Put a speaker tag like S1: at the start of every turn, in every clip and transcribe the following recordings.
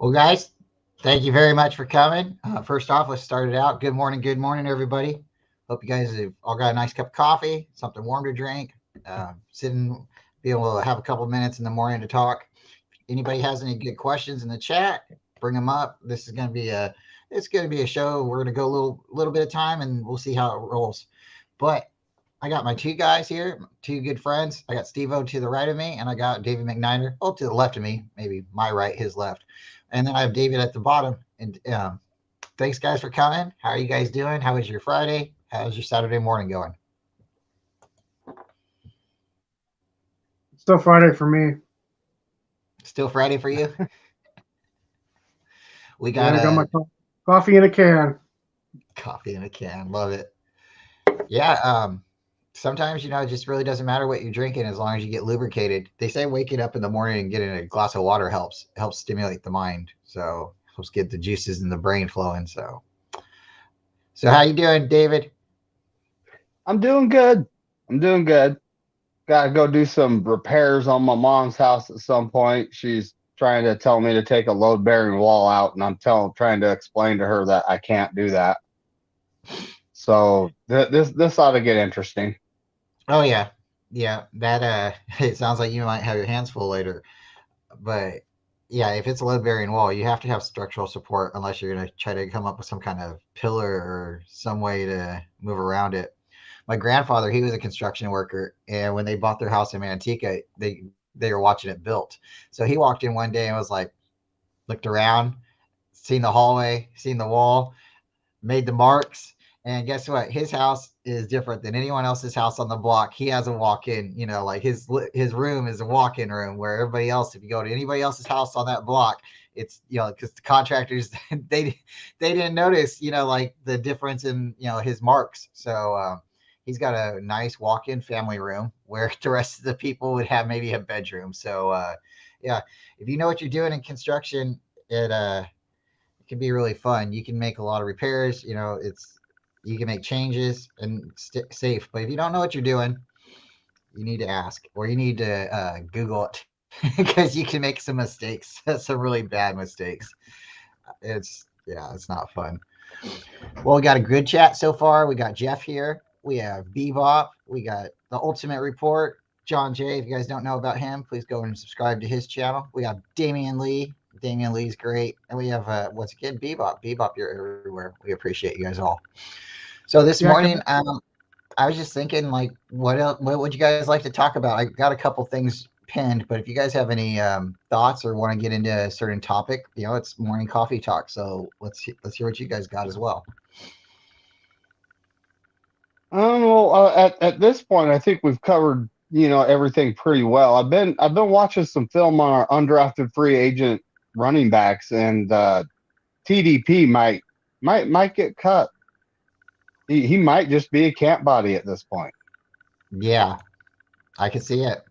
S1: Well, guys, thank you very much for coming. First off, let's start it out. Good morning, everybody. Hope you guys have all got a nice cup of coffee, something warm to drink, sitting, be able to have a couple minutes in the morning to talk. Anybody has any good questions in the chat, bring them up. This is going to be a show. We're going to go a little bit of time, and we'll see how it rolls. But I got my two guys here, two good friends. I got Steve O to the right of me, and I got David McNiner, to the left of me, maybe my right, his left. And then I have David at the bottom. And thanks, guys, for coming. How are you guys doing? How was your Friday? How's your Saturday morning going?
S2: Still Friday for me.
S1: Still Friday for you? We
S2: Yeah,
S1: got
S2: I got my
S1: a
S2: coffee in a can.
S1: coffee in a can. Love it. Yeah. Sometimes, it just really doesn't matter what you're drinking as long as you get lubricated. They say waking up in the morning and getting a glass of water helps stimulate the mind. So helps get the juices in the brain flowing. So how you doing, David?
S3: I'm doing good. I'm doing good. Got to go do some repairs on my mom's house at some point. She's trying to tell me to take a load bearing wall out, and trying to explain to her that I can't do that. So this ought to get interesting.
S1: Oh yeah. Yeah. That it sounds like you might have your hands full later. But yeah, if it's a load bearing wall, you have to have structural support unless you're gonna try to come up with some kind of pillar or some way to move around it. My grandfather, he was a construction worker, and when they bought their house in Manteca, they were watching it built. So he walked in one day and was like, looked around, seen the hallway, seen the wall, made the marks. And guess what? His house is different than anyone else's house on the block. He has a walk-in, like his room is a walk-in room where everybody else, if you go to anybody else's house on that block, it's because the contractors they didn't notice like the difference in his marks. So he's got a nice walk-in family room where the rest of the people would have maybe a bedroom. So yeah, if you know what you're doing in construction, it can be really fun. You can make a lot of repairs. You can make changes and safe. But if you don't know what you're doing, you need to ask or you need to Google it because you can make some mistakes, some really bad mistakes. It's not fun. Well, we got a good chat so far. We got Jeff here. We have Bebop. We got the Ultimate Report. John Jay. If you guys don't know about him, please go and subscribe to his channel. We got Damian Lee. Damian Lee's great. And we have, once again, Bebop. Bebop, you're everywhere. We appreciate you guys all. So this
S2: Yeah,
S1: morning, I was just thinking, like, what else, what would you guys like to talk about? I got a couple things pinned, but if you guys have any thoughts or want to get into a certain topic, it's morning coffee talk. So let's hear what you guys got as well.
S3: Well, at this point, I think we've covered everything pretty well. I've been watching some film on our undrafted free agent running backs, and TDP might get cut. He might just be a camp body at this point.
S1: Yeah, I can see it.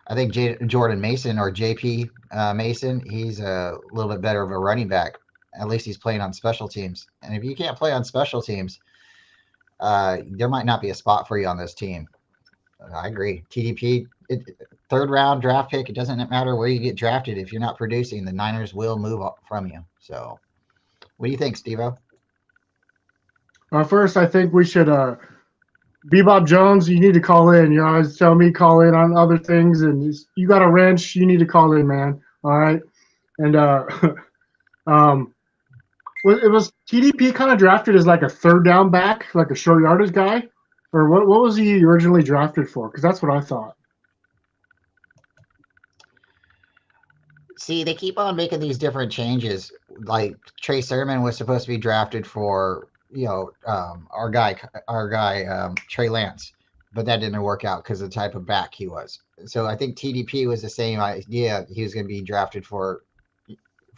S1: I think Jordan Mason or JP Mason, he's a little bit better of a running back. At least he's playing on special teams. And if you can't play on special teams, there might not be a spot for you on this team. I agree. TDP, third round draft pick. It doesn't matter where you get drafted. If you're not producing, the Niners will move up from you. So, what do you think, Steve-O?
S2: first, I think we should. Bebop Jones, you need to call in. You always tell me call in on other things, and you got a wrench. You need to call in, man. All right. And um, it was TDP kind of drafted as like a third down back, like a short yardage guy, or what was he originally drafted for? Because that's what I thought.
S1: See, they keep on making these different changes. Like Trey Sermon was supposed to be drafted for our guy Trey Lance, but that didn't work out because of the type of back he was. So I think TDP was the same idea. He was going to be drafted for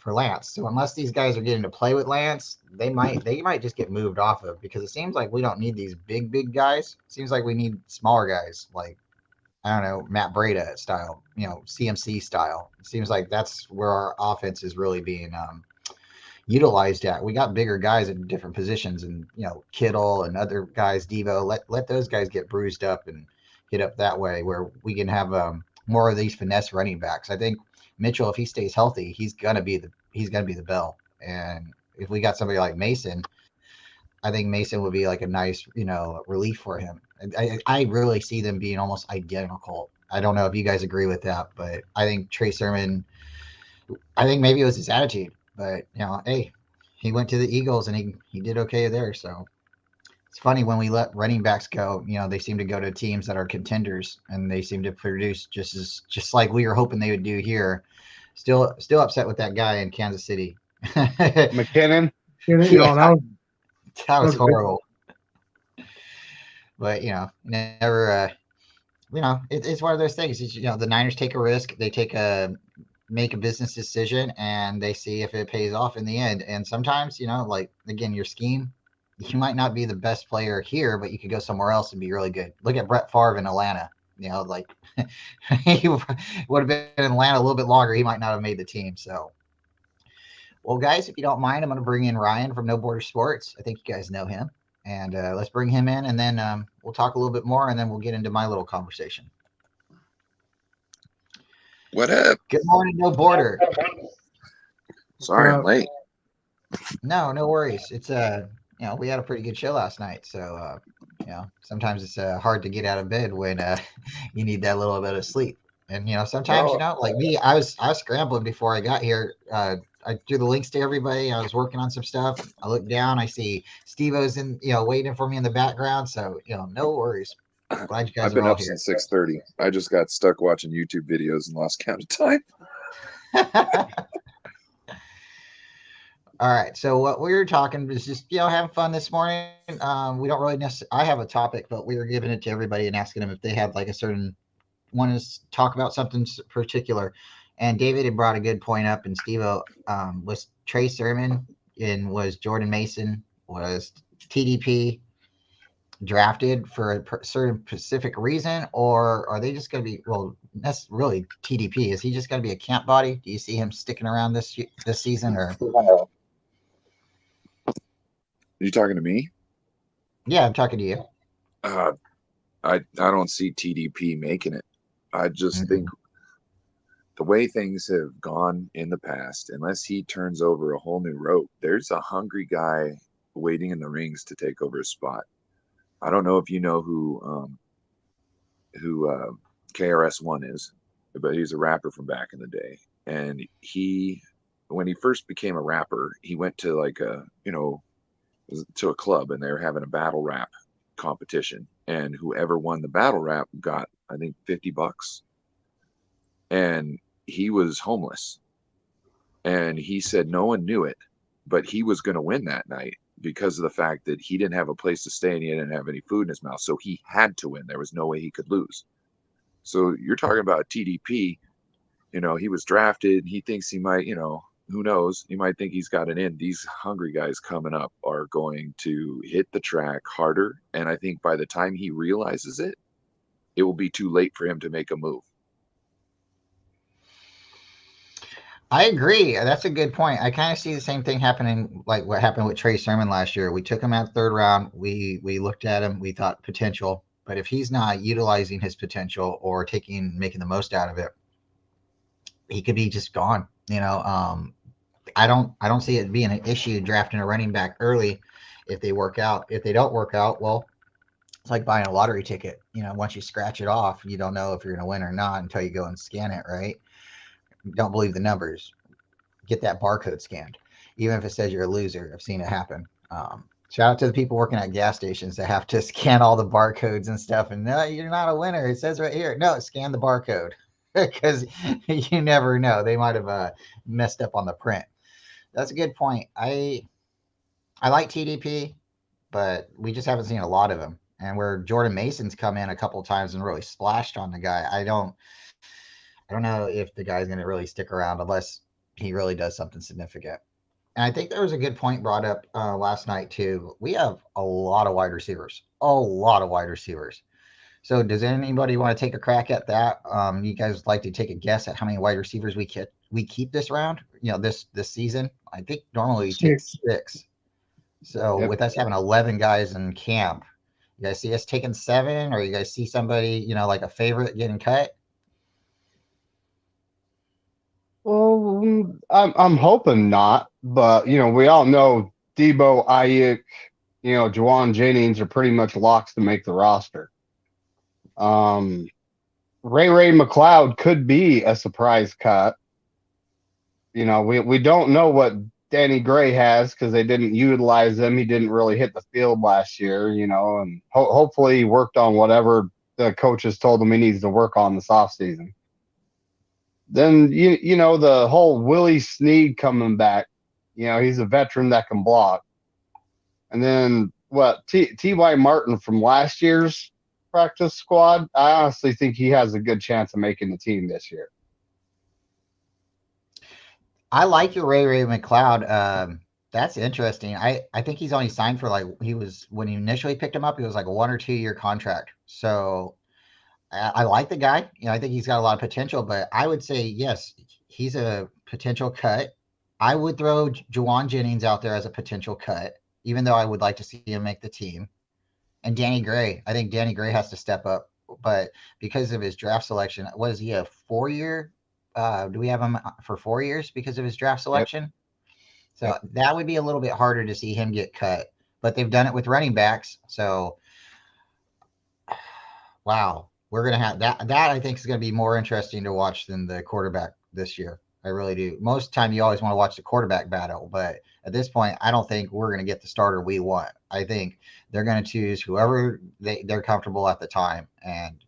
S1: Lance. So unless these guys are getting to play with Lance, they might just get moved off of because it seems like we don't need these big guys. It seems like we need smaller guys like I don't know, Matt Breda style, CMC style. It seems like that's where our offense is really being utilized at. We got bigger guys at different positions, and Kittle and other guys, Devo. Let those guys get bruised up and get up that way, where we can have more of these finesse running backs. I think Mitchell, if he stays healthy, he's gonna be the bell. And if we got somebody like Mason, I think Mason would be like a nice, relief for him. I really see them being almost identical. I don't know if you guys agree with that, but I think Trey Sermon. I think maybe it was his attitude, but hey, he went to the Eagles and he did okay there. So it's funny when we let running backs go. They seem to go to teams that are contenders, and they seem to produce just like we were hoping they would do here. Still upset with that guy in Kansas City.
S3: McKinnon.
S1: Yeah,
S2: That
S1: that was
S2: was big.
S1: horrible. But never. It's one of those things. The Niners take a risk. They make a business decision, and they see if it pays off in the end. And sometimes, like again, your scheme, you might not be the best player here, but you could go somewhere else and be really good. Look at Brett Favre in Atlanta. Like he would have been in Atlanta a little bit longer. He might not have made the team. So, well, guys, if you don't mind, I'm going to bring in Ryan from No Border Sports. I think you guys know him. And let's bring him in, and then we'll talk a little bit more, and then we'll get into my little conversation.
S4: What up?
S1: Good morning, No Border.
S4: Sorry, I'm late.
S1: No worries. It's we had a pretty good show last night, so sometimes it's hard to get out of bed when you need that little bit of sleep. And sometimes like me, I was scrambling before I got here. I threw the links to everybody. I was working on some stuff. I look down, I see Steve-O's in, waiting for me in the background. So, no worries. Glad you guys
S4: I've been
S1: are all
S4: up
S1: here.
S4: since 6:30. I just got stuck watching YouTube videos and lost count of time.
S1: All right. So what we were talking is just, having fun this morning. We don't really necessarily, I have a topic, but we were giving it to everybody and asking them if they had like a certain, want to talk about something particular. And David had brought a good point up, and Steve-O was Trey Sermon and was Jordan Mason, was TDP drafted for a certain specific reason, or are they just going to be, well, that's really TDP. Is he just going to be a camp body? Do you see him sticking around this season, or?
S4: Are you talking to me?
S1: Yeah, I'm talking to you.
S4: I don't see TDP making it. I just think the way things have gone in the past, unless he turns over a whole new rope, there's a hungry guy waiting in the rings to take over his spot. I don't know if you know who KRS-One is, but he's a rapper from back in the day. And when he first became a rapper, he went to to a club, and they were having a battle rap competition. And whoever won the battle rap got, I think, $50. And he was homeless. And he said no one knew it, but he was going to win that night because of the fact that he didn't have a place to stay and he didn't have any food in his mouth. So he had to win. There was no way he could lose. So you're talking about TDP. He was drafted. He thinks he might, who knows? He might think he's got an in. These hungry guys coming up are going to hit the track harder. And I think by the time he realizes it, it will be too late for him to make a move.
S1: I agree. That's a good point. I kind of see the same thing happening, like what happened with Trey Sermon last year. We took him out third round. We looked at him. We thought potential, but if he's not utilizing his potential or making the most out of it, he could be just gone. I don't see it being an issue drafting a running back early if they work out. If they don't work out, well, it's like buying a lottery ticket. Once you scratch it off, you don't know if you're going to win or not until you go and scan it, right? Don't believe the numbers. Get that barcode scanned, even if it says you're a loser. I've seen it happen. Shout out to the people working at gas stations that have to scan all the barcodes and stuff. And no, you're not a winner. It says right here. No, scan the barcode because you never know. They might have messed up on the print. That's a good point. I like TDP, but we just haven't seen a lot of him. And where Jordan Mason's come in a couple of times and really splashed on the guy, I don't know if the guy's going to really stick around unless he really does something significant. And I think there was a good point brought up last night too. We have a lot of wide receivers. So does anybody want to take a crack at that? You guys like to take a guess at how many wide receivers we keep this round? This season. I think normally we take 6. So with us having 11 guys in camp, you guys see us taking 7, or you guys see somebody like a favorite getting cut?
S3: I'm hoping not, but we all know Debo, Ayuk, Juwan Jennings are pretty much locks to make the roster. Ray McLeod could be a surprise cut. We don't know what Danny Gray has because they didn't utilize him. He didn't really hit the field last year, and hopefully he worked on whatever the coaches told him he needs to work on this offseason. Then the whole Willie Snead coming back. He's a veteran that can block. And then what? T.Y. Martin from last year's practice squad. I honestly think he has a good chance of making the team this year.
S1: I like your Ray McLeod. That's interesting. I think he's only signed for when you initially picked him up, he was like a 1 or 2 year contract. So I like the guy. I think he's got a lot of potential, but I would say, yes, he's a potential cut. I would throw Juwan Jennings out there as a potential cut, even though I would like to see him make the team. And Danny Gray, I think Danny Gray has to step up, but because of his draft selection, was he a 4 year? Do we have him for 4 years because of his draft selection? Yep. So yep. That would be a little bit harder to see him get cut, but they've done it with running backs. So, wow. We're going to have that. That I think is going to be more interesting to watch than the quarterback this year. I really do. Most of the time, you always want to watch the quarterback battle, but at this point, I don't think we're going to get the starter we want. I think they're going to choose whoever they're comfortable at the time, and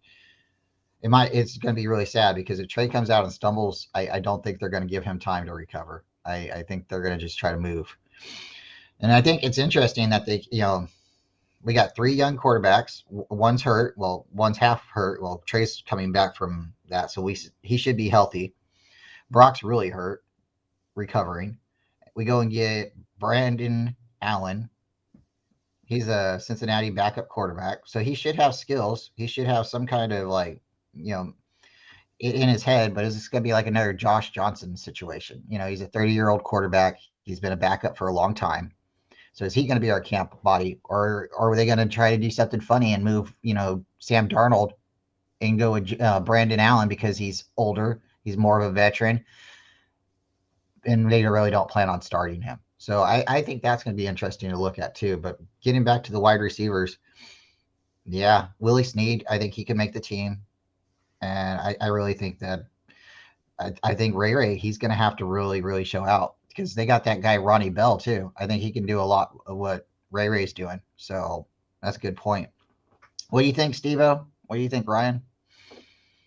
S1: it's going to be really sad because if Trey comes out and stumbles, I don't think they're going to give him time to recover. I think they're going to just try to move, and I think it's interesting that we got 3 young quarterbacks. One's hurt. Well, one's half hurt. Well, Trey's coming back from that, so he should be healthy. Brock's really hurt, recovering. We go and get Brandon Allen. He's a Cincinnati backup quarterback, so he should have skills. He should have some kind of in his head, but is this going to be like another Josh Johnson situation? He's a 30-year-old quarterback. He's been a backup for a long time. So is he going to be our camp body, or are they going to try to do something funny and move, Sam Darnold and go with Brandon Allen because he's older, he's more of a veteran, and they really don't plan on starting him. So I think that's going to be interesting to look at too. But getting back to the wide receivers, yeah, Willie Snead, I think he can make the team, and I really think that I think Ray, he's going to have to really, really show out. Because they got that guy Ronnie Bell too. I think he can do a lot of what Ray's doing. So that's a good point. What do you think, Steve-O? What do you think, Ryan?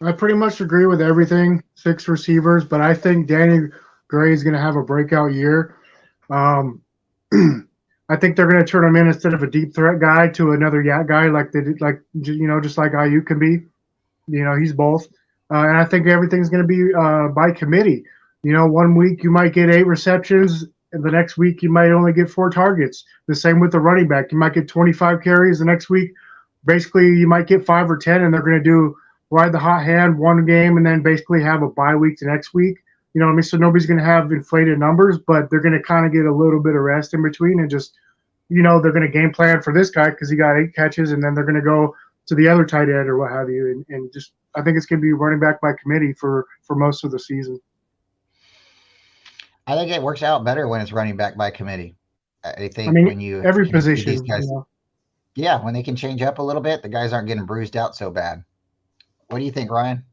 S2: I pretty much agree with everything. 6 receivers, but I think Danny Gray is going to have a breakout year. I think they're going to turn him in instead of a deep threat guy to another yak guy, like they did, just like Ayuk can be. He's both, and I think everything's going to be by committee. 1 week you might get 8 receptions, and the next week you might only get 4 targets. The same with the running back. You might get 25 carries. The next week, basically, you might get 5 or 10, and they're going to ride the hot hand one game and then basically have a bye week the next week. You know what I mean? So nobody's going to have inflated numbers, but they're going to kind of get a little bit of rest in between and just, they're going to game plan for this guy because he got 8 catches, and then they're going to go to the other tight end or what have you. And just, I think it's going to be running back by committee for most of the season.
S1: I think it works out better when it's running back by committee. I think when you
S2: every position,
S1: these guys, yeah, when they can change up a little bit, the guys aren't getting bruised out so bad. What do you think, Ryan?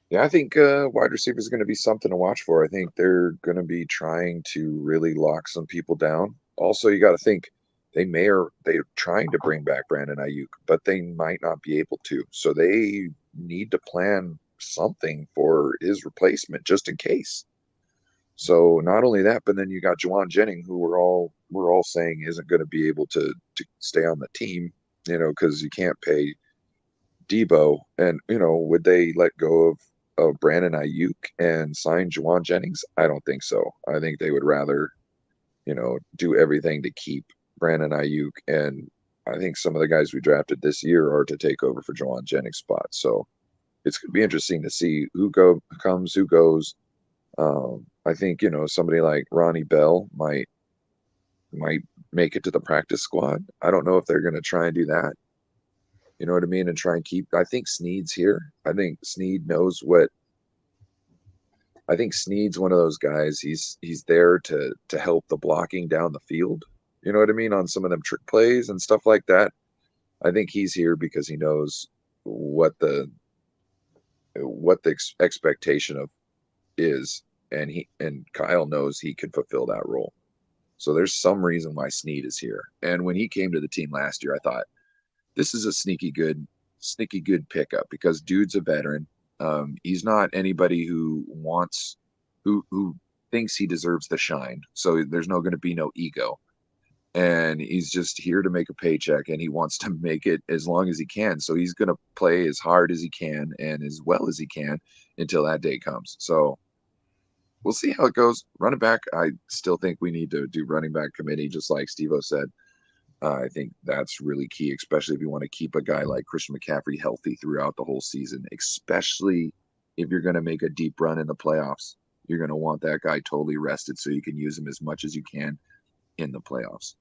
S4: Yeah, I think wide receiver is going to be something to watch for. I think they're going to be trying to really lock some people down. Also, you got to think they're trying to bring back Brandon Ayuk, but they might not be able to. So they need to plan something for his replacement just in case. So not only that, but then you got Juwan Jennings, who we're all saying isn't going to be able to stay on the team, because you can't pay Debo. And would they let go of Brandon Ayuk and sign Juwan Jennings? I don't think so. I think they would rather, do everything to keep Brandon Ayuk. And I think some of the guys we drafted this year are to take over for Juwan Jennings' spot. So it's going to be interesting to see who comes, who goes. I think somebody like Ronnie Bell might make it to the practice squad. I don't know if they're going to try and do that. You know what I mean? And try and keep. I think Snead's here. I think Snead knows what I think Snead's one of those guys. He's there to help the blocking down the field. You know what I mean? On some of them trick plays and stuff like that. I think he's here because he knows what the expectation of is, and Kyle knows he can fulfill that role. So there's some reason why Snead is here. And when he came to the team last year, I thought this is a sneaky good pickup because dude's a veteran. He's not anybody who thinks he deserves the shine. So there's going to be no ego. And he's just here to make a paycheck, and he wants to make it as long as he can. So he's going to play as hard as he can and as well as he can until that day comes. So we'll see how it goes. Running back, I still think we need to do running back committee, just like Steve-O said. I think that's really key, especially if you want to keep a guy like Christian McCaffrey healthy throughout the whole season, especially if you're going to make a deep run in the playoffs. You're going to want that guy totally rested so you can use him as much as you can in the playoffs.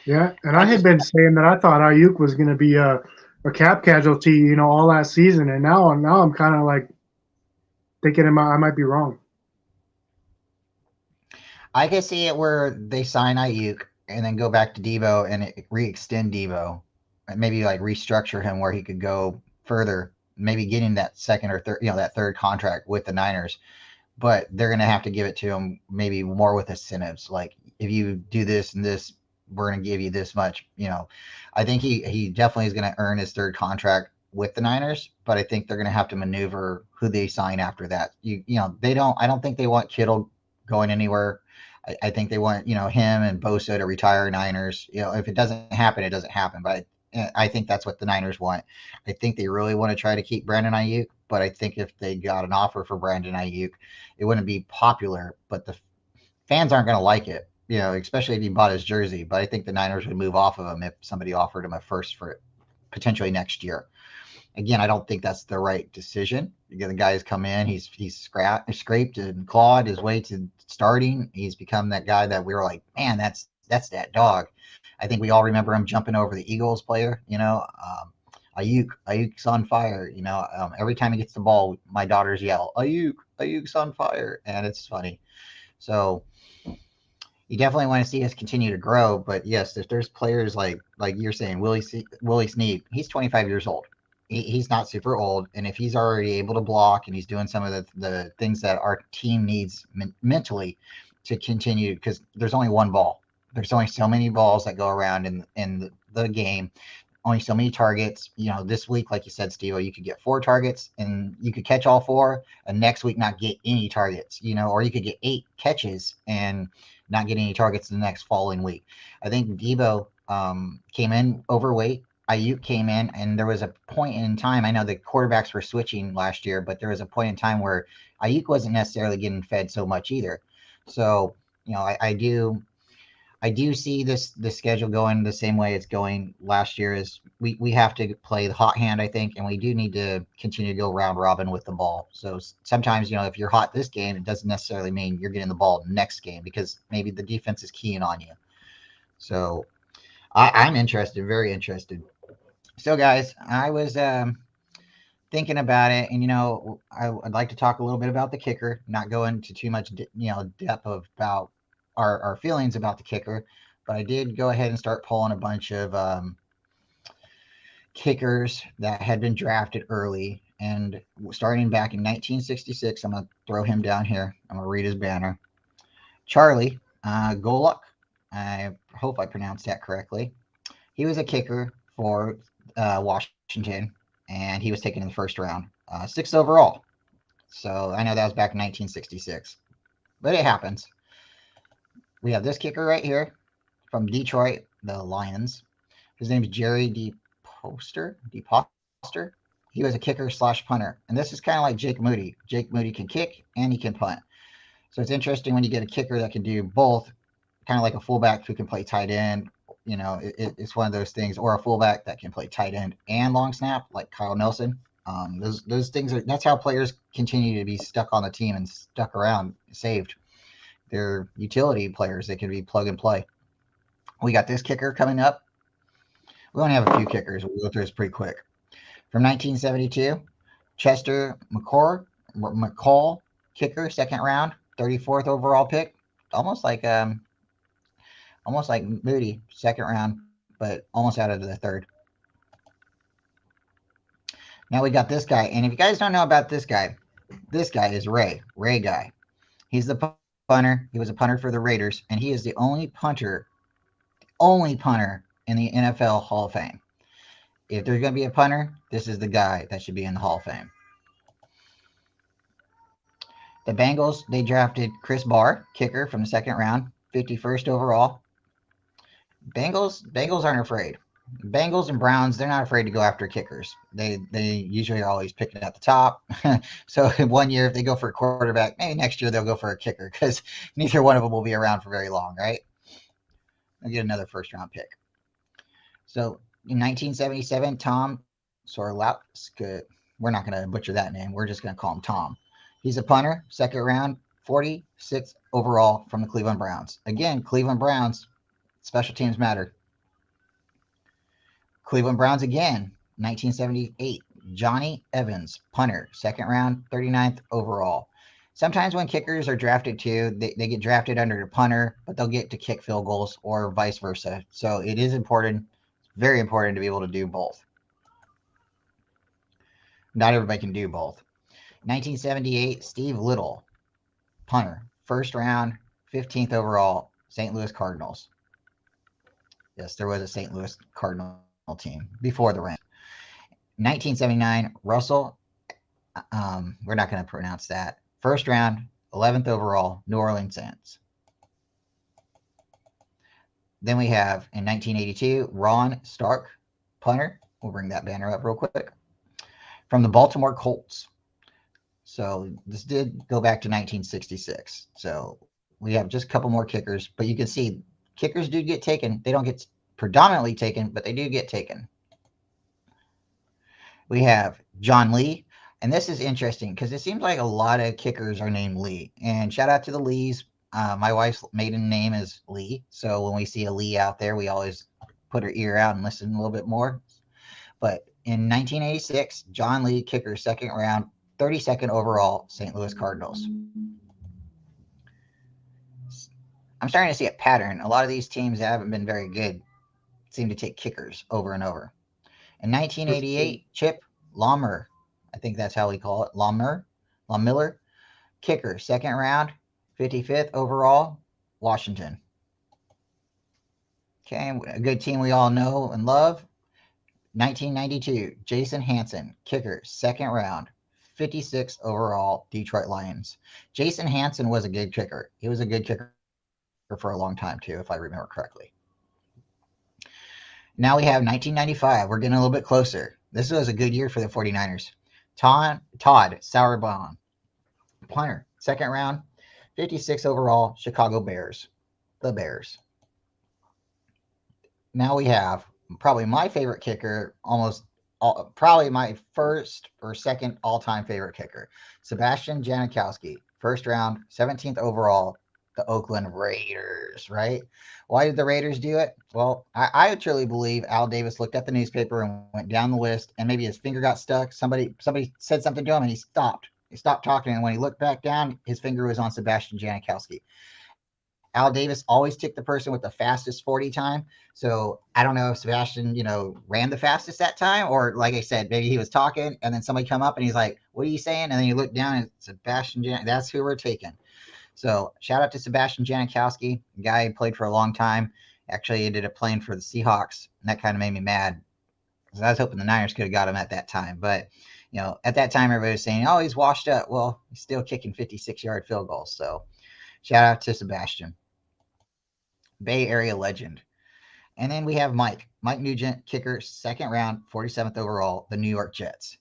S2: Yeah, and I had been saying that I thought Ayuk was going to be a cap casualty, all that season, and now I'm kind of like thinking I might be wrong.
S1: I can see it where they sign Ayuk and then go back to Debo and re-extend Debo, and maybe like restructure him where he could go further, maybe getting that second or third, that third contract with the Niners. But they're going to have to give it to him maybe more with incentives. Like if you do this and this, we're going to give you this much. I think he definitely is going to earn his third contract with the Niners, but I think they're going to have to maneuver who they sign after that. They don't. I don't think they want Kittle going anywhere. I think they want him and Bosa to retire Niners. If it doesn't happen, it doesn't happen. But I think that's what the Niners want. I think they really want to try to keep Brandon Ayuk, but I think if they got an offer for Brandon Ayuk, it wouldn't be popular. But the fans aren't going to like it, especially if he bought his jersey. But I think the Niners would move off of him if somebody offered him a first for potentially next year. Again, I don't think that's the right decision. The guy's come in, he's scraped and clawed his way to starting. He's become that guy that we were like, man, that's that dog. I think we all remember him jumping over the Eagles player. Ayuk's on fire. Every time he gets the ball, my daughters yell, Ayuk's on fire, and it's funny. So you definitely want to see us continue to grow. But yes, if there's players like you're saying, Willie Snead, he's 25 years old. He's not super old, and if he's already able to block and he's doing some of the things that our team needs mentally to continue, because there's only one ball. There's only so many balls that go around in the game. Only so many targets. This week, like you said, Steve, you could get 4 targets and you could catch all 4, and next week not get any targets. Or you could get 8 catches and not get any targets the next following week. I think Debo came in overweight. Ayuk came in, and there was a point in time. I know the quarterbacks were switching last year, but there was a point in time where Ayuk wasn't necessarily getting fed so much either. So, I do see the schedule going the same way it's going last year. Is we have to play the hot hand, I think, and we do need to continue to go round robin with the ball. So sometimes, if you're hot this game, it doesn't necessarily mean you're getting the ball next game because maybe the defense is keying on you. So I'm interested, very interested. So, guys, I was thinking about it, and I'd like to talk a little bit about the kicker, not go into too much depth about our feelings about the kicker, but I did go ahead and start pulling a bunch of kickers that had been drafted early, and starting back in 1966, I'm gonna throw him down here. I'm gonna read his banner. Charlie Goluk. I hope I pronounced that correctly. He was a kicker for Washington, and he was taken in the first round, 6th overall. So I know that was back in 1966, but it happens. We have this kicker right here from Detroit, the Lions. His name is Jerry DePoster. He was a kicker / punter, and this is kind of like Jake Moody. Jake Moody can kick and he can punt. So it's interesting when you get a kicker that can do both, kind of like a fullback who can play tight end. It's one of those things, or a fullback that can play tight end and long snap, like Kyle Nelson. Those things that's how players continue to be stuck on the team and stuck around, saved. They're utility players. They can be plug and play. We got this kicker coming up. We only have a few kickers. We'll go through this pretty quick. From 1972, Chester McCord. McCall, kicker, second round, 34th overall pick. Almost like Moody, second round, but almost out of the third. Now we got this guy, and if you guys don't know about this guy is Ray. Ray Guy. He's the punter. He was a punter for the Raiders, and he is the only punter in the NFL Hall of Fame. If there's going to be a punter, this is the guy that should be in the Hall of Fame. The Bengals, they drafted Chris Barr, kicker from the second round, 51st overall. Bengals aren't afraid. Bengals and Browns, they're not afraid to go after kickers. They usually are always picking at the top. So one year, if they go for a quarterback, maybe next year they'll go for a kicker because neither one of them will be around for very long, right? They'll get another first round pick. So in 1977, Tom Sorlowski, we're not going to butcher that name. We're just going to call him Tom. He's a punter, second round, 46th overall from the Cleveland Browns. Again, Cleveland Browns, special teams matter. Cleveland Browns again, 1978. Johnny Evans, punter, second round, 39th overall. Sometimes when kickers are drafted too, they get drafted under the punter, but they'll get to kick field goals or vice versa. So it is important, very important to be able to do both. Not everybody can do both. 1978, Steve Little, punter, first round, 15th overall, St. Louis Cardinals. Yes, there was a St. Louis Cardinal team before the Rams. 1979, Russell, we're not going to pronounce that. First round, 11th overall, New Orleans Saints. Then we have in 1982, Ron Stark, punter. We'll bring that banner up real quick. From the Baltimore Colts. So this did go back to 1966. So we have just a couple more kickers, but you can see kickers do get taken. They don't get predominantly taken, but they do get taken. We have John Lee, and this is interesting because it seems like a lot of kickers are named Lee. And shout out to the Lees. My wife's maiden name is Lee, so when we see a Lee out there, we always put our ear out and listen a little bit more. But in 1986, John Lee, kicker, second round, 32nd overall, St. Louis Cardinals. I'm starting to see a pattern. A lot of these teams that haven't been very good seem to take kickers over and over. In 1988, Chip Lawmer, I think that's how we call it, Lawmiller, kicker, second round, 55th overall, Washington. Okay, a good team we all know and love. 1992, Jason Hanson, kicker, second round, 56th overall, Detroit Lions. Jason Hanson was a good kicker. He was a good kicker for a long time too, if I remember correctly. Now we have 1995. We're getting a little bit closer. This was a good year for the 49ers. Todd Sauerbaum, punter, second round, 56 overall, Chicago Bears. The Bears. Now we have probably my favorite kicker, probably my first or second all-time favorite kicker, Sebastian Janikowski, first round, 17th overall, the Oakland Raiders, right? Why did the Raiders do it? Well, I truly believe Al Davis looked at the newspaper and went down the list, and maybe his finger got stuck. Somebody said something to him, and he stopped. He stopped talking, and when he looked back down, his finger was on Sebastian Janikowski. Al Davis always took the person with the fastest 40 time. So I don't know if Sebastian, ran the fastest that time, or like I said, maybe he was talking and then somebody come up and he's like, "What are you saying?" And then you look down and Sebastian that's who we're taking. So shout out to Sebastian Janikowski, a guy who played for a long time. Actually ended up playing for the Seahawks, and that kind of made me mad because I was hoping the Niners could have got him at that time. But at that time everybody was saying, "Oh, he's washed up." Well, he's still kicking 56-yard field goals. So shout out to Sebastian. Bay Area legend. And then we have Mike Nugent, kicker, second round, 47th overall, the New York Jets.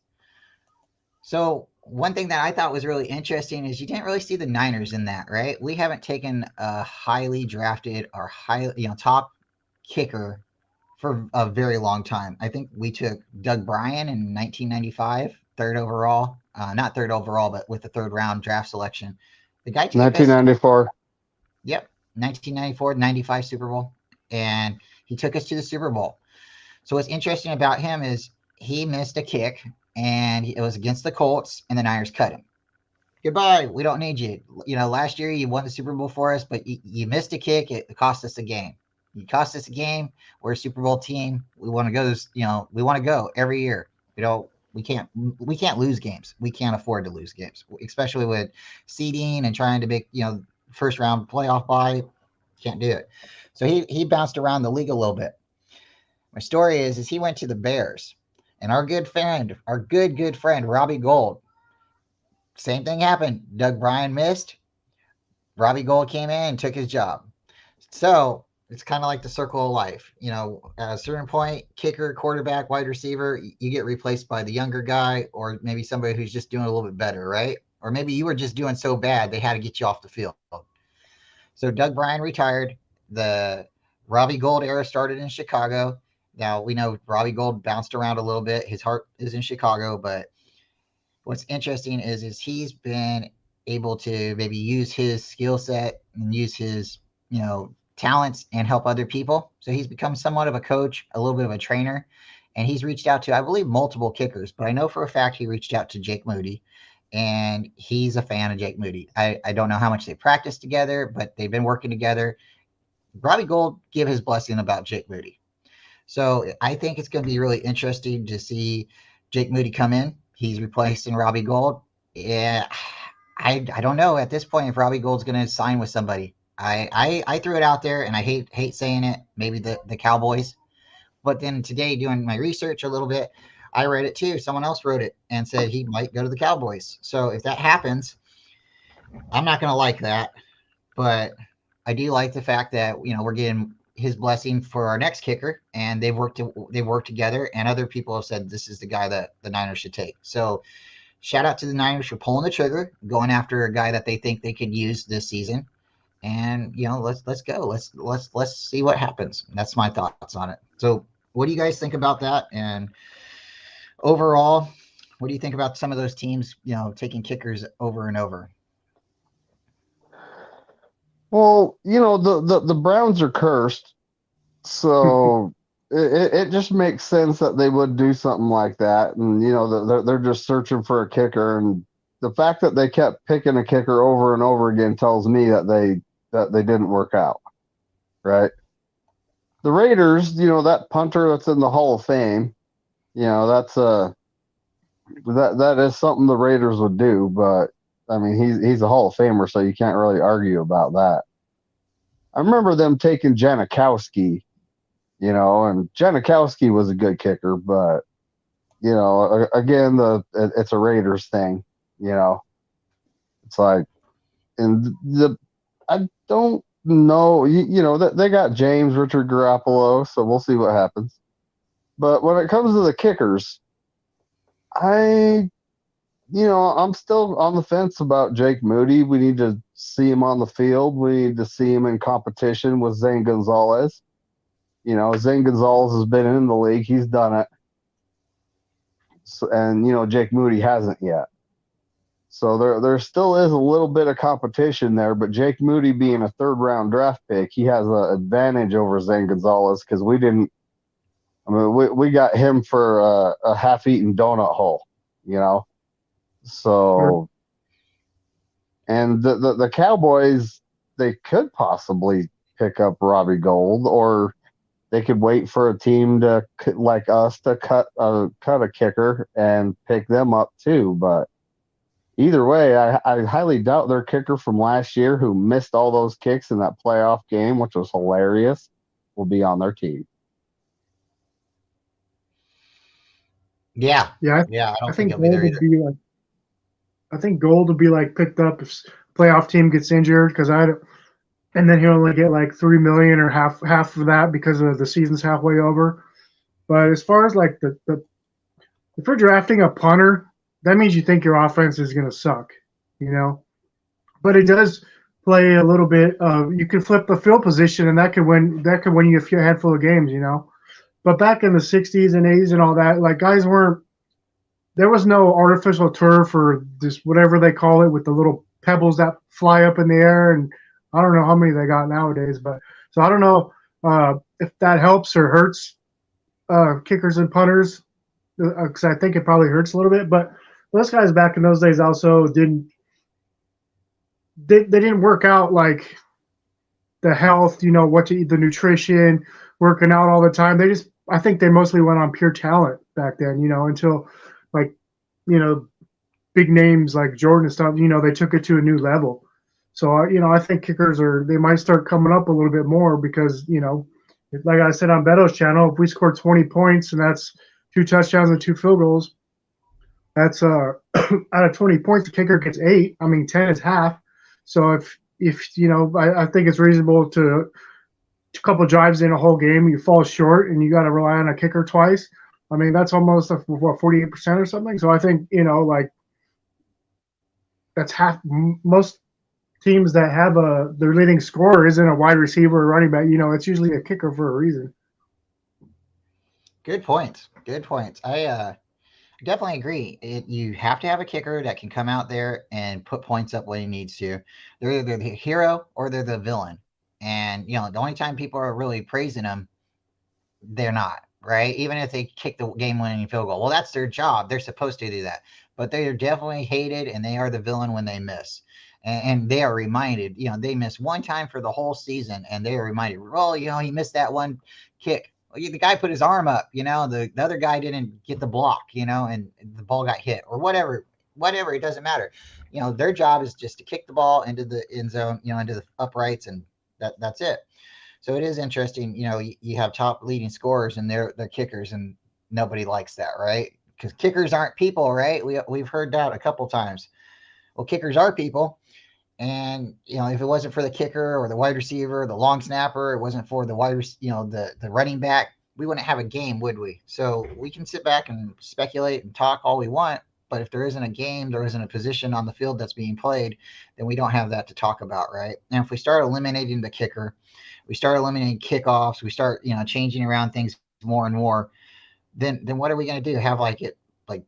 S1: So one thing that I thought was really interesting is you didn't really see the Niners in that, right? We haven't taken a highly drafted or top kicker for a very long time. I think we took Doug Bryan in 1995, third overall, not third overall, but with the third round draft selection. The guy took
S3: 1994.
S1: Yep. 1994-95 Super Bowl, and he took us to the Super Bowl. So what's interesting about him is he missed a kick, and it was against the Colts, and the Niners cut him. goodbye. We don't need you. You know, last year you won the Super Bowl for us, but you missed a kick. It cost us a game. You cost us a game. We're a Super Bowl team. We want to go. You know, we want to go every year. You know, we can't lose games. We can't afford to lose games, especially with seeding and trying to make first round playoff bye. Can't do it. So he bounced around the league a little bit. My story is he went to the Bears, and our good friend Robbie Gold. Same thing happened. Doug Bryan missed. Robbie Gold came in and took his job. So it's kind of like the circle of life. You know, at a certain point, kicker, quarterback, wide receiver, you get replaced by the younger guy or maybe somebody who's just doing a little bit better, right? Or maybe you were just doing so bad they had to get you off the field. So Doug Bryan retired. The Robbie Gold era started in Chicago. Now we know Robbie Gold bounced around a little bit. His heart is in Chicago, but what's interesting is he's been able to maybe use his skill set and use his talents and help other people. So he's become somewhat of a coach, a little bit of a trainer, and he's reached out to, I believe, multiple kickers, but I know for a fact he reached out to Jake Moody, and he's a fan of Jake Moody. I don't know how much they practice together, but they've been working together. Robbie Gold give his blessing about Jake Moody. So I think it's going to be really interesting to see Jake Moody come in. He's replacing Robbie Gold. Yeah, I don't know at this point if Robbie Gold's going to sign with somebody. I threw it out there, and I hate saying it. Maybe the Cowboys, but then today doing my research a little bit, I read it too. Someone else wrote it and said he might go to the Cowboys. So if that happens, I'm not going to like that, but I do like the fact that we're getting his blessing for our next kicker, and they've worked together, and other people have said this is the guy that the Niners should take. So shout out to the Niners for pulling the trigger, going after a guy that they think they could use this season, and let's go, let's see what happens. That's my thoughts on it. So what do you guys think about that? And overall, what do you think about some of those teams taking kickers over and over?
S3: Well, the Browns are cursed, so it just makes sense that they would do something like that. And they're just searching for a kicker, and the fact that they kept picking a kicker over and over again tells me that they didn't work out, right? The Raiders, that punter that's in the Hall of Fame, that's that is something the Raiders would do, but I mean, he's a Hall of Famer, so you can't really argue about that. I remember them taking Janikowski, and Janikowski was a good kicker, but again, it's a Raiders thing, It's like, and I don't know, they got James Richard Garoppolo, so we'll see what happens. But when it comes to the kickers, I'm still on the fence about Jake Moody. We need to see him on the field. We need to see him in competition with Zane Gonzalez. Zane Gonzalez has been in the league. He's done it. So, and, Jake Moody hasn't yet. So there still is a little bit of competition there, but Jake Moody being a third-round draft pick, he has an advantage over Zane Gonzalez because we got him for a half-eaten donut hole, So, and the Cowboys, they could possibly pick up Robbie Gold, or they could wait for a team like us to cut a kicker and pick them up too. But either way, I highly doubt their kicker from last year, who missed all those kicks in that playoff game, which was hilarious, will be on their team.
S1: Yeah.
S2: Yeah,
S1: I don't
S2: I
S1: think
S2: think
S1: he'll be there either.
S2: I think Gold will be like picked up if playoff team gets injured and then he'll only get like 3 million or half of that because of the season's halfway over. But as far as like if you're drafting a punter, that means you think your offense is going to suck, But it does play a little bit of, you can flip the field position, and that could win you a handful of games, But back in the 60s and 80s and all that, like guys there was no artificial turf or this whatever they call it with the little pebbles that fly up in the air, and I don't know how many they got nowadays, but so I don't know if that helps or hurts kickers and punters, because I think it probably hurts a little bit. But those guys back in those days also didn't they didn't work out like the health, what to eat, the nutrition, working out all the time. I think they mostly went on pure talent back then, until like, you know, big names like Jordan and stuff, they took it to a new level. So, I think they might start coming up a little bit more because, like I said on Beto's channel, if we score 20 points and that's 2 touchdowns and 2 field goals, that's out of 20 points, the kicker gets 8. I mean, 10 is half. So if I think it's reasonable to a couple of drives in a whole game, you fall short and you got to rely on a kicker twice. I mean, that's almost 48% or something. So I think like that's half. Most teams that have their leading scorer isn't a wide receiver or running back. It's usually a kicker for a reason.
S1: Good points. Good points. I definitely agree. You have to have a kicker that can come out there and put points up when he needs to. They're either the hero or they're the villain. And the only time people are really praising them, they're not, right? Even if they kick the game-winning field goal, well, that's their job. They're supposed to do that. But they are definitely hated, and they are the villain when they miss. And they are reminded. They miss one time for the whole season, and they are reminded. Well, he missed that one kick. Well, the guy put his arm up. The other guy didn't get the block. And the ball got hit or whatever. Whatever, it doesn't matter. Their job is just to kick the ball into the end zone. Into the uprights, and that's it. So it is interesting. You have top leading scorers and they're kickers, and nobody likes that, right? Because kickers aren't people, right? We've heard that a couple times. Well, kickers are people, and if it wasn't for the kicker or the wide receiver, the long snapper, it wasn't for the the running back, we wouldn't have a game, would we? So we can sit back and speculate and talk all we want, but if there isn't a game, there isn't a position on the field that's being played, then we don't have that to talk about, right? And if we start eliminating the kicker, we start eliminating kickoffs, we start changing around things more and more, then what are we going to do? Have like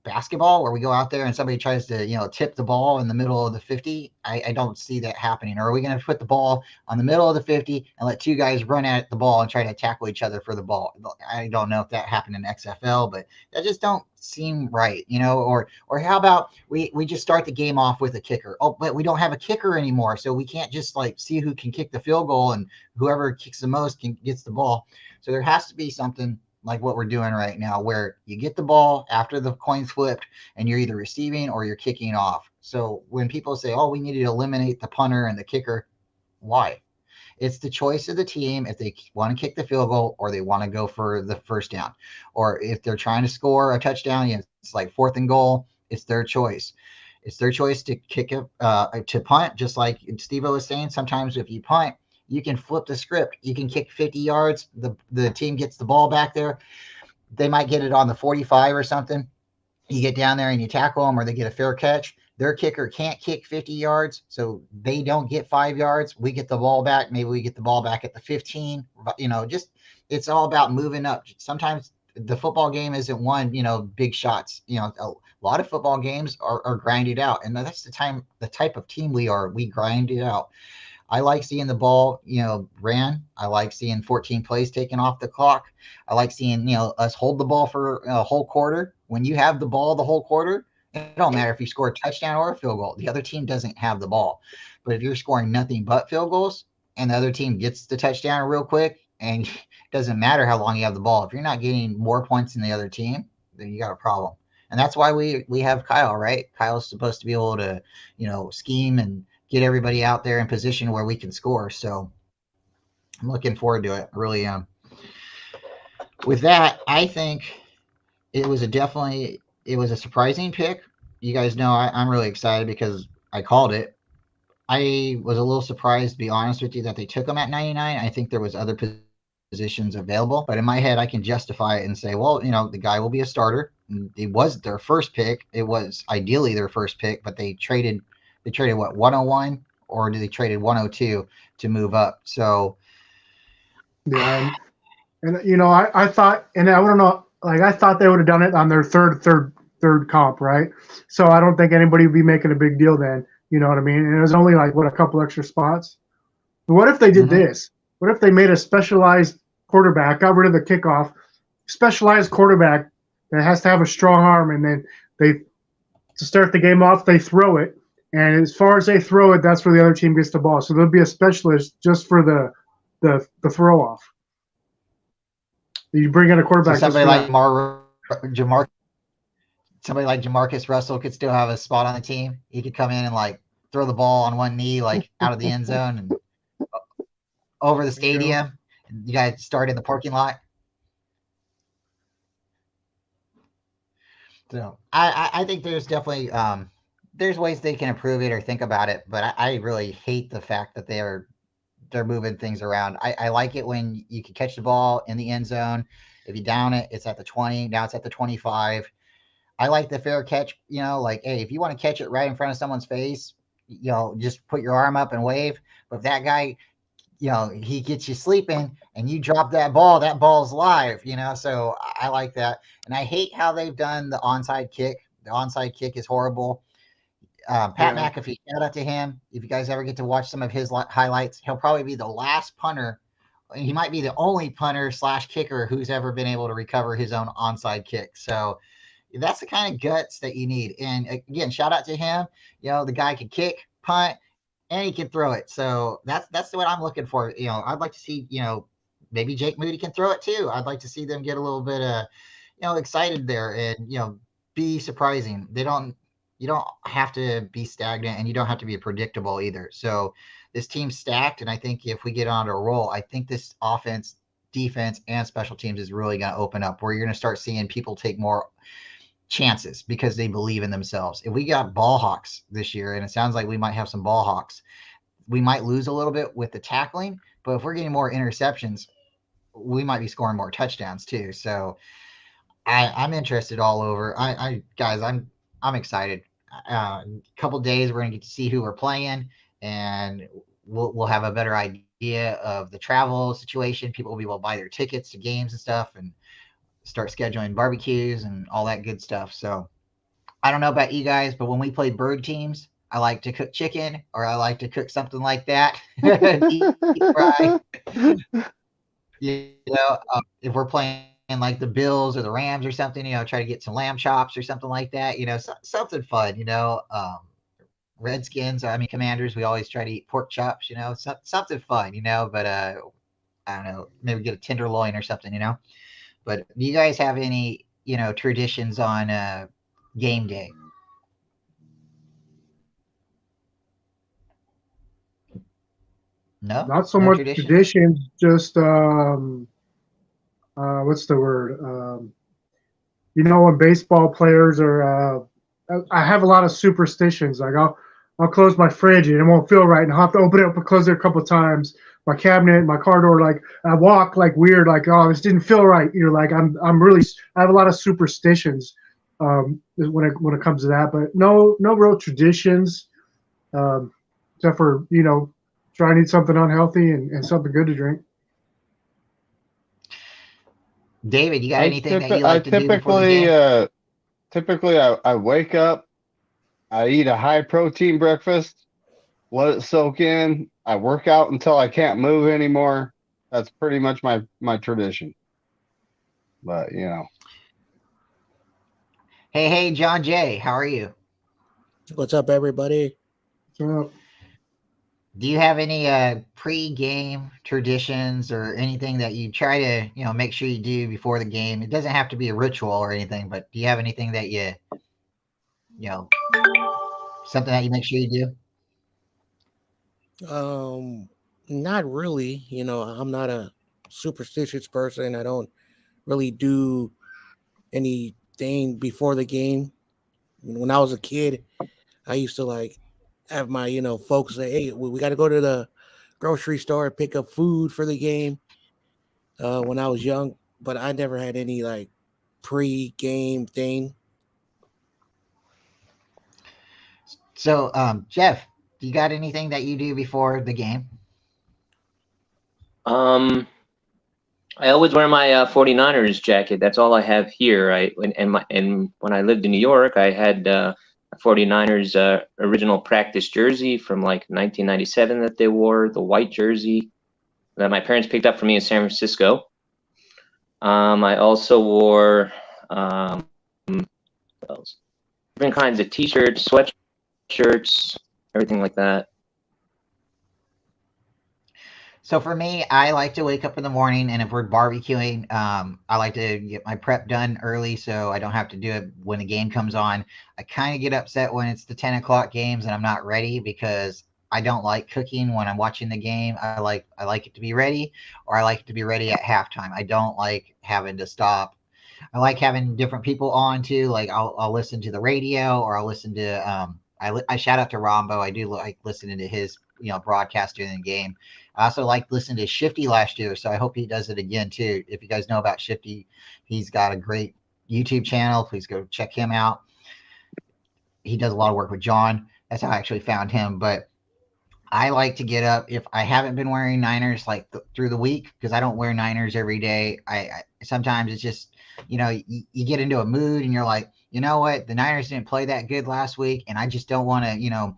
S1: basketball where we go out there and somebody tries to tip the ball in the middle of the 50? I don't see that happening. Or are we going to put the ball on the middle of the 50 and let two guys run at the ball and try to tackle each other for the ball? I don't know if that happened in XFL, but that just don't seem right. Or how about we just start the game off with a kicker? Oh, but we don't have a kicker anymore, so we can't just see who can kick the field goal, and whoever kicks the most gets the ball. So there has to be something like what we're doing right now, where you get the ball after the coin's flipped and you're either receiving or you're kicking off. So when people say, oh, we need to eliminate the punter and the kicker, why? It's the choice of the team if they want to kick the field goal or they want to go for the first down. Or if they're trying to score a touchdown, it's like 4th and goal, it's their choice. It's their choice to kick it, to punt, just like Steve-O was saying. Sometimes if you punt, you can flip the script. You can kick 50 yards. The team gets the ball back there. They might get it on the 45 or something. You get down there and you tackle them, or they get a fair catch. Their kicker can't kick 50 yards, so they don't get 5 yards. We get the ball back. Maybe we get the ball back at the 15. Just it's all about moving up. Sometimes the football game isn't one, big shots. A lot of football games are grinded out, and that's the type of team we are. We grind it out. I like seeing the ball, ran. I like seeing 14 plays taken off the clock. I like seeing, us hold the ball for a whole quarter. When you have the ball the whole quarter, it don't matter if you score a touchdown or a field goal. The other team doesn't have the ball. But if you're scoring nothing but field goals and the other team gets the touchdown real quick, and it doesn't matter how long you have the ball, if you're not getting more points than the other team, then you got a problem. And that's why we have Kyle, right? Kyle's supposed to be able to, scheme and get everybody out there in position where we can score. So I'm looking forward to it. I really am. With that, I think it was a surprising pick. You guys know I'm really excited because I called it. I was a little surprised, to be honest with you, that they took him at 99. I think there was other positions available, but in my head, I can justify it and say, well, the guy will be a starter. It wasn't their first pick. It was ideally their first pick, but they traded what, 101, or did they traded 102 to move up? So
S2: yeah, and I thought, and I don't know, like I thought they would have done it on their third comp, right? So I don't think anybody would be making a big deal then. You know what I mean? And it was only like a couple extra spots. But what if they did this? What if they made a specialized quarterback, got rid of the kickoff, specialized quarterback that has to have a strong arm, and then to start the game off, they throw it, And as far as they throw it, that's where the other team gets the ball. So there'll be a specialist just for the throw off. You bring in a
S1: So
S2: quarterback just
S1: somebody
S2: for
S1: like
S2: that.
S1: somebody like Jamarcus Russell could still have a spot on the team. He could come in and like throw the ball on one knee, like out of the end zone and over the stadium. And you guys start in the parking lot. So I think there's definitely there's ways they can improve it or think about it, but I really hate the fact that they're moving things around. I like it when you can catch the ball in the end zone. If you down it, it's at the 20. Now it's at the 25. I like the fair catch, like, hey, if you want to catch it right in front of someone's face, just put your arm up and wave. But if that guy, he gets you sleeping and you drop that ball's live, so I like that. And I hate how they've done the onside kick. The onside kick is horrible. Pat McAfee, shout out to him. If you guys ever get to watch some of his highlights, he'll probably be the last punter. He might be the only punter / kicker who's ever been able to recover his own onside kick. So that's the kind of guts that you need. And again, shout out to him. The guy can kick, punt, and he can throw it. So that's what I'm looking for. I'd like to see, maybe Jake Moody can throw it too. I'd like to see them get a little bit excited there and, be surprising. You don't have to be stagnant and you don't have to be predictable either. So this team's stacked. And I think if we get on a roll, I think this offense, defense, and special teams is really going to open up where you're going to start seeing people take more chances because they believe in themselves. If we got ball hawks this year, and it sounds like we might have some ball hawks, we might lose a little bit with the tackling, but if we're getting more interceptions, we might be scoring more touchdowns too. So I'm interested all over. Guys, I'm excited. A couple days, we're gonna get to see who we're playing, and we'll have a better idea of the travel situation. People will be able to buy their tickets to games and stuff, and start scheduling barbecues and all that good stuff. So I don't know about you guys, but when we play bird teams, I like to cook chicken or I like to cook something like that. Deep fry. If we're playing like the Bills or the Rams or something, try to get some lamb chops or something like that. Something fun. Redskins. I mean, Commanders. We always try to eat pork chops. Something fun. But I don't know. Maybe get a tenderloin or something. But do you guys have any, traditions on game day? No,
S2: Not so
S1: no
S2: much
S1: traditions.
S2: traditions, just what's the word? When baseball players are, I have a lot of superstitions. Like I'll close my fridge and it won't feel right, and I'll have to open it up and close it a couple of times. My cabinet, my car door, like I walk like weird, like oh this didn't feel right. Like I'm really I have a lot of superstitions when it comes to that, but no real traditions except for try and eat something unhealthy and something good to drink.
S1: David, you got anything that you
S3: I
S1: like to do before the game?
S3: typically I wake up, I eat a high protein breakfast, let it soak in. I work out until I can't move anymore. That's pretty much my tradition. But
S1: Hey, John Jay, how are you?
S5: What's up, everybody?
S2: So
S1: Do you have any pre-game traditions or anything that you try to make sure you do before the game? It doesn't have to be a ritual or anything, but do you have anything that you know something that you make sure you do?
S5: Not really. I'm not a superstitious person. I don't really do anything before the game. When I was a kid, I used to like have my, folks say, "Hey, we got to go to the grocery store and pick up food for the game." When I was young, but I never had any like pre-game thing.
S1: So, Jeff, do you got anything that you do before the game?
S6: Um, I always wear my 49ers jacket. That's all I have here. And when I lived in New York, I had a 49ers original practice jersey from like 1997 that they wore, the white jersey that my parents picked up for me in San Francisco. I also wore what else? Different kinds of t-shirts, sweatshirts, shirts, everything like that.
S1: So for me, I like to wake up in the morning, and if we're barbecuing, I like to get my prep done early so I don't have to do it when the game comes on. I kind of get upset when it's the 10 o'clock games and I'm not ready because I don't like cooking when I'm watching the game. I like it to be ready, or I like it to be ready at halftime. I don't like having to stop. I like having different people on too. Like I'll listen to the radio, or I'll listen to I shout out to Rombo. I do like listening to his broadcast during the game. I also like listening to Shifty last year, so I hope he does it again too. If you guys know about Shifty, he's got a great YouTube channel. Please go check him out. He does a lot of work with John. That's how I actually found him. But I like to get up if I haven't been wearing Niners like through the week, because I don't wear Niners every day. I sometimes it's just you get into a mood and you're like, you know what, the Niners didn't play that good last week, and I just don't want to,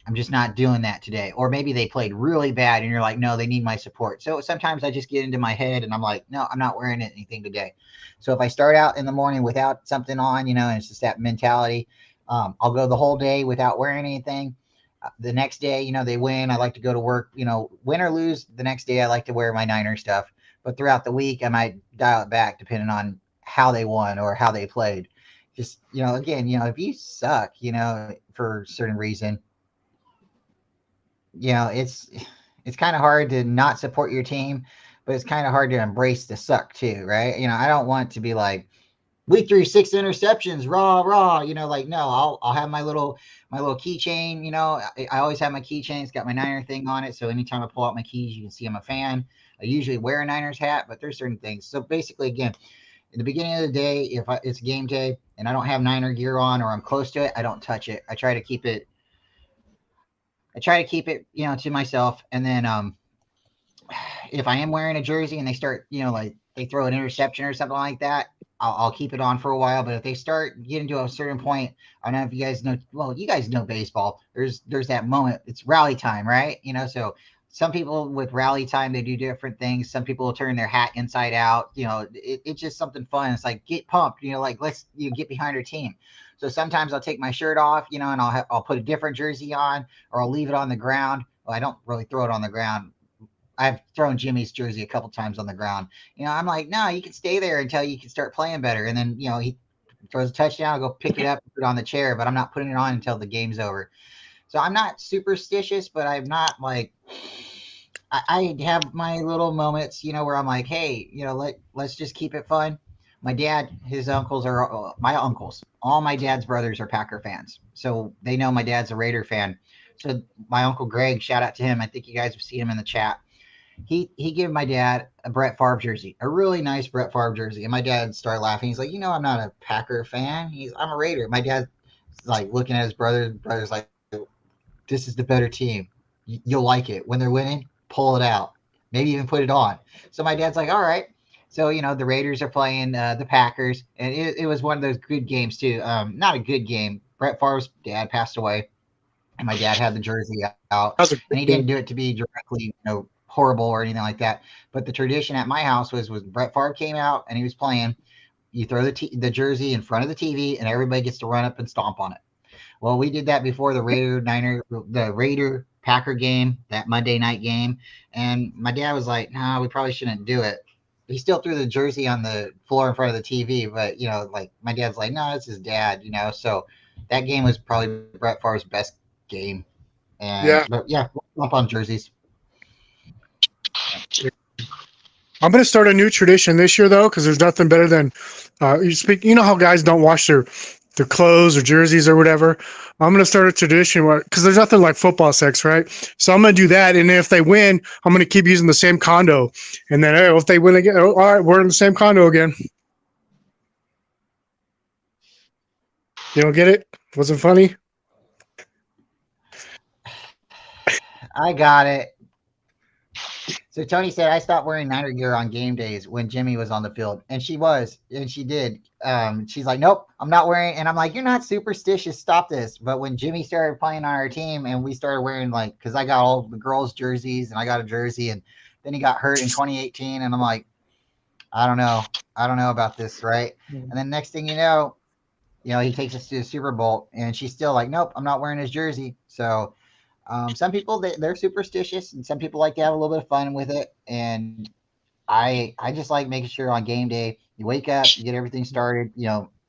S1: I'm just not doing that today. Or maybe they played really bad and you're like, no, they need my support. So sometimes I just get into my head and I'm like, no, I'm not wearing anything today. So if I start out in the morning without something on, and it's just that mentality, I'll go the whole day without wearing anything. The next day, they win. I like to go to work, win or lose. The next day, I like to wear my Niner stuff. But throughout the week, I might dial it back depending on how they won or how they played. Just, again, if you suck, for a certain reason, it's kind of hard to not support your team, but it's kind of hard to embrace the suck too, right? I don't want to be like, we threw 6 interceptions, rah rah. Like, no, I'll have my little keychain. I always have my keychain. It's got my Niner thing on it, so anytime I pull out my keys, you can see I'm a fan. I usually wear a Niners hat, but there's certain things. So basically, again, in the beginning of the day, if it's game day and I don't have Niner gear on or I'm close to it, I don't touch it. I try to keep it. To myself, and then if I am wearing a jersey and they start, like they throw an interception or something like that, I'll keep it on for a while. But if they start getting to a certain point, I don't know if you guys know. Well, you guys know baseball. There's that moment. It's rally time, right? So some people with rally time, they do different things. Some people will turn their hat inside out. It's just something fun. It's like, get pumped. Like, let's get behind our team. So sometimes I'll take my shirt off, and I'll put a different jersey on, or I'll leave it on the ground. Well, I don't really throw it on the ground. I've thrown Jimmy's jersey a couple times on the ground. I'm like, no, you can stay there until you can start playing better. And then, he throws a touchdown, I'll go pick it up and put it on the chair, but I'm not putting it on until the game's over. So I'm not superstitious, but I'm not like, I have my little moments, where I'm like, hey, let's just keep it fun. My dad, his uncles are my uncles. All my dad's brothers are Packer fans, so they know my dad's a Raider fan. So my uncle Greg, shout out to him. I think you guys have seen him in the chat. He gave my dad a Brett Favre jersey, a really nice Brett Favre jersey, and my dad started laughing. He's like, I'm not a Packer fan. I'm a Raider. My dad's like looking at his brother's like, this is the better team. You'll like it when they're winning. Pull it out, maybe even put it on. So my dad's like, all right. So the Raiders are playing the Packers, and it was one of those good games too. Not a good game. Brett Favre's dad passed away, and my dad had the jersey out, and he didn't do it to be directly, horrible or anything like that. But the tradition at my house was Brett Favre came out and he was playing. You throw the jersey in front of the TV, and everybody gets to run up and stomp on it. Well, we did that before the Raider Packer game, that Monday night game, and my dad was like, "No, we probably shouldn't do it." He still threw the jersey on the floor in front of the TV, but like my dad's like, "No, it's his dad," So that game was probably Brett Favre's best game. And but yeah, up on jerseys.
S2: I'm going to start a new tradition this year, though, because there's nothing better than You know how guys don't wash their clothes or jerseys or whatever. I'm going to start a tradition because there's nothing like football sex, right? So I'm going to do that, and if they win, I'm going to keep using the same condo. And then if they win again, all right, we're in the same condo again. You don't get it? Wasn't funny?
S1: I got it. So Tony said I stopped wearing Niner gear on game days when Jimmy was on the field, and she did. She's like, nope, I'm not wearing. And I'm like, you're not superstitious. Stop this. But when Jimmy started playing on our team, and we started wearing because I got all the girls' jerseys, and I got a jersey, and then he got hurt in 2018, and I'm like, I don't know about this, right? And then next thing you know, he takes us to the Super Bowl, and she's still like, nope, I'm not wearing his jersey. So some people they're superstitious, and some people like to have a little bit of fun with it. And I just like making sure on game day you wake up, you get everything started.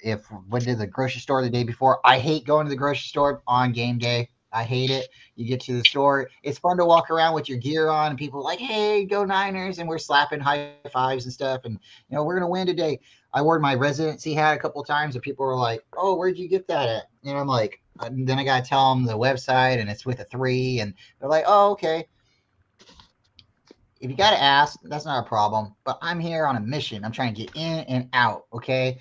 S1: If went to the grocery store the day before, I hate going to the grocery store on game day. I hate it. You get to the store, it's fun to walk around with your gear on, and people are like, "Hey, go Niners!" and we're slapping high fives and stuff, and we're gonna win today. I wore my residency hat a couple of times, and people were like, "Oh, where'd you get that at?" And I'm like, then I gotta tell them the website, and it's with a 3, and they're like, "Oh, okay." If you got to ask, that's not a problem. But I'm here on a mission. I'm trying to get in and out. Okay,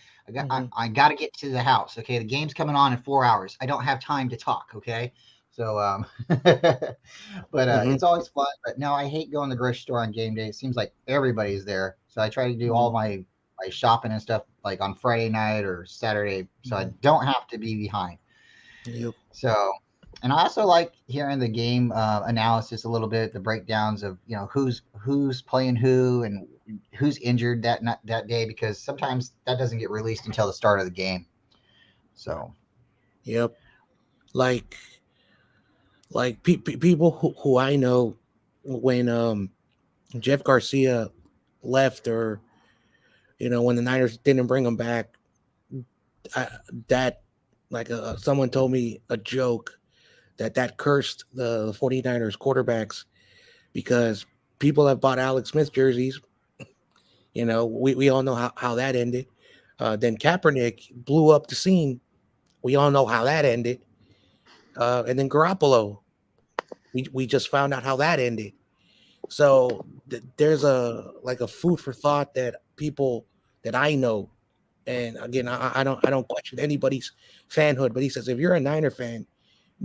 S1: I got to get to the house. Okay, the game's coming on in 4 hours. I don't have time to talk. Okay, so but
S5: Mm-hmm.
S1: it's always fun. But no, I hate going to the grocery store on game day. It seems like everybody's there, so I try to do all my shopping and stuff like on Friday night or Saturday, so I don't have to be behind.
S5: Yep.
S1: So, and I also like hearing the game analysis a little bit, the breakdowns of who's playing who and who's injured that day, because sometimes that doesn't get released until the start of the game. So,
S5: Yep. Like people who I know when Jeff Garcia left, or when the Niners didn't bring him back, I, that like someone told me a joke that cursed the 49ers quarterbacks, because people have bought Alex Smith jerseys. We all know how that ended. Then Kaepernick blew up the scene. We all know how that ended. And then Garoppolo, we just found out how that ended. So there's a food for thought that people that I know, and again, I don't question anybody's fanhood, but he says if you're a Niner fan,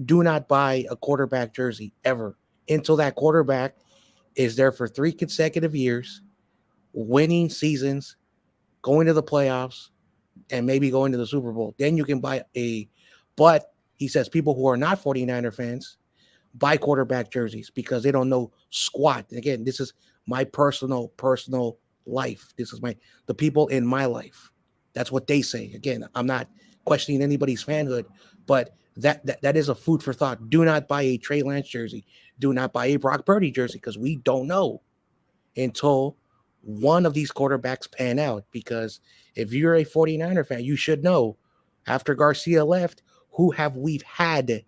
S5: do not buy a quarterback jersey ever until that quarterback is there for 3 consecutive years, winning seasons, going to the playoffs, and maybe going to the Super Bowl. Then you can buy a. But he says people who are not 49er fans buy quarterback jerseys because they don't know squat. And again, this is my personal life. This is the people in my life. That's what they say. Again, I'm not questioning anybody's fanhood, but that is a food for thought. Do not buy a Trey Lance jersey. Do not buy a Brock Purdy jersey, because we don't know until one of these quarterbacks pan out. Because if you're a 49er fan, you should know after Garcia left, who have we had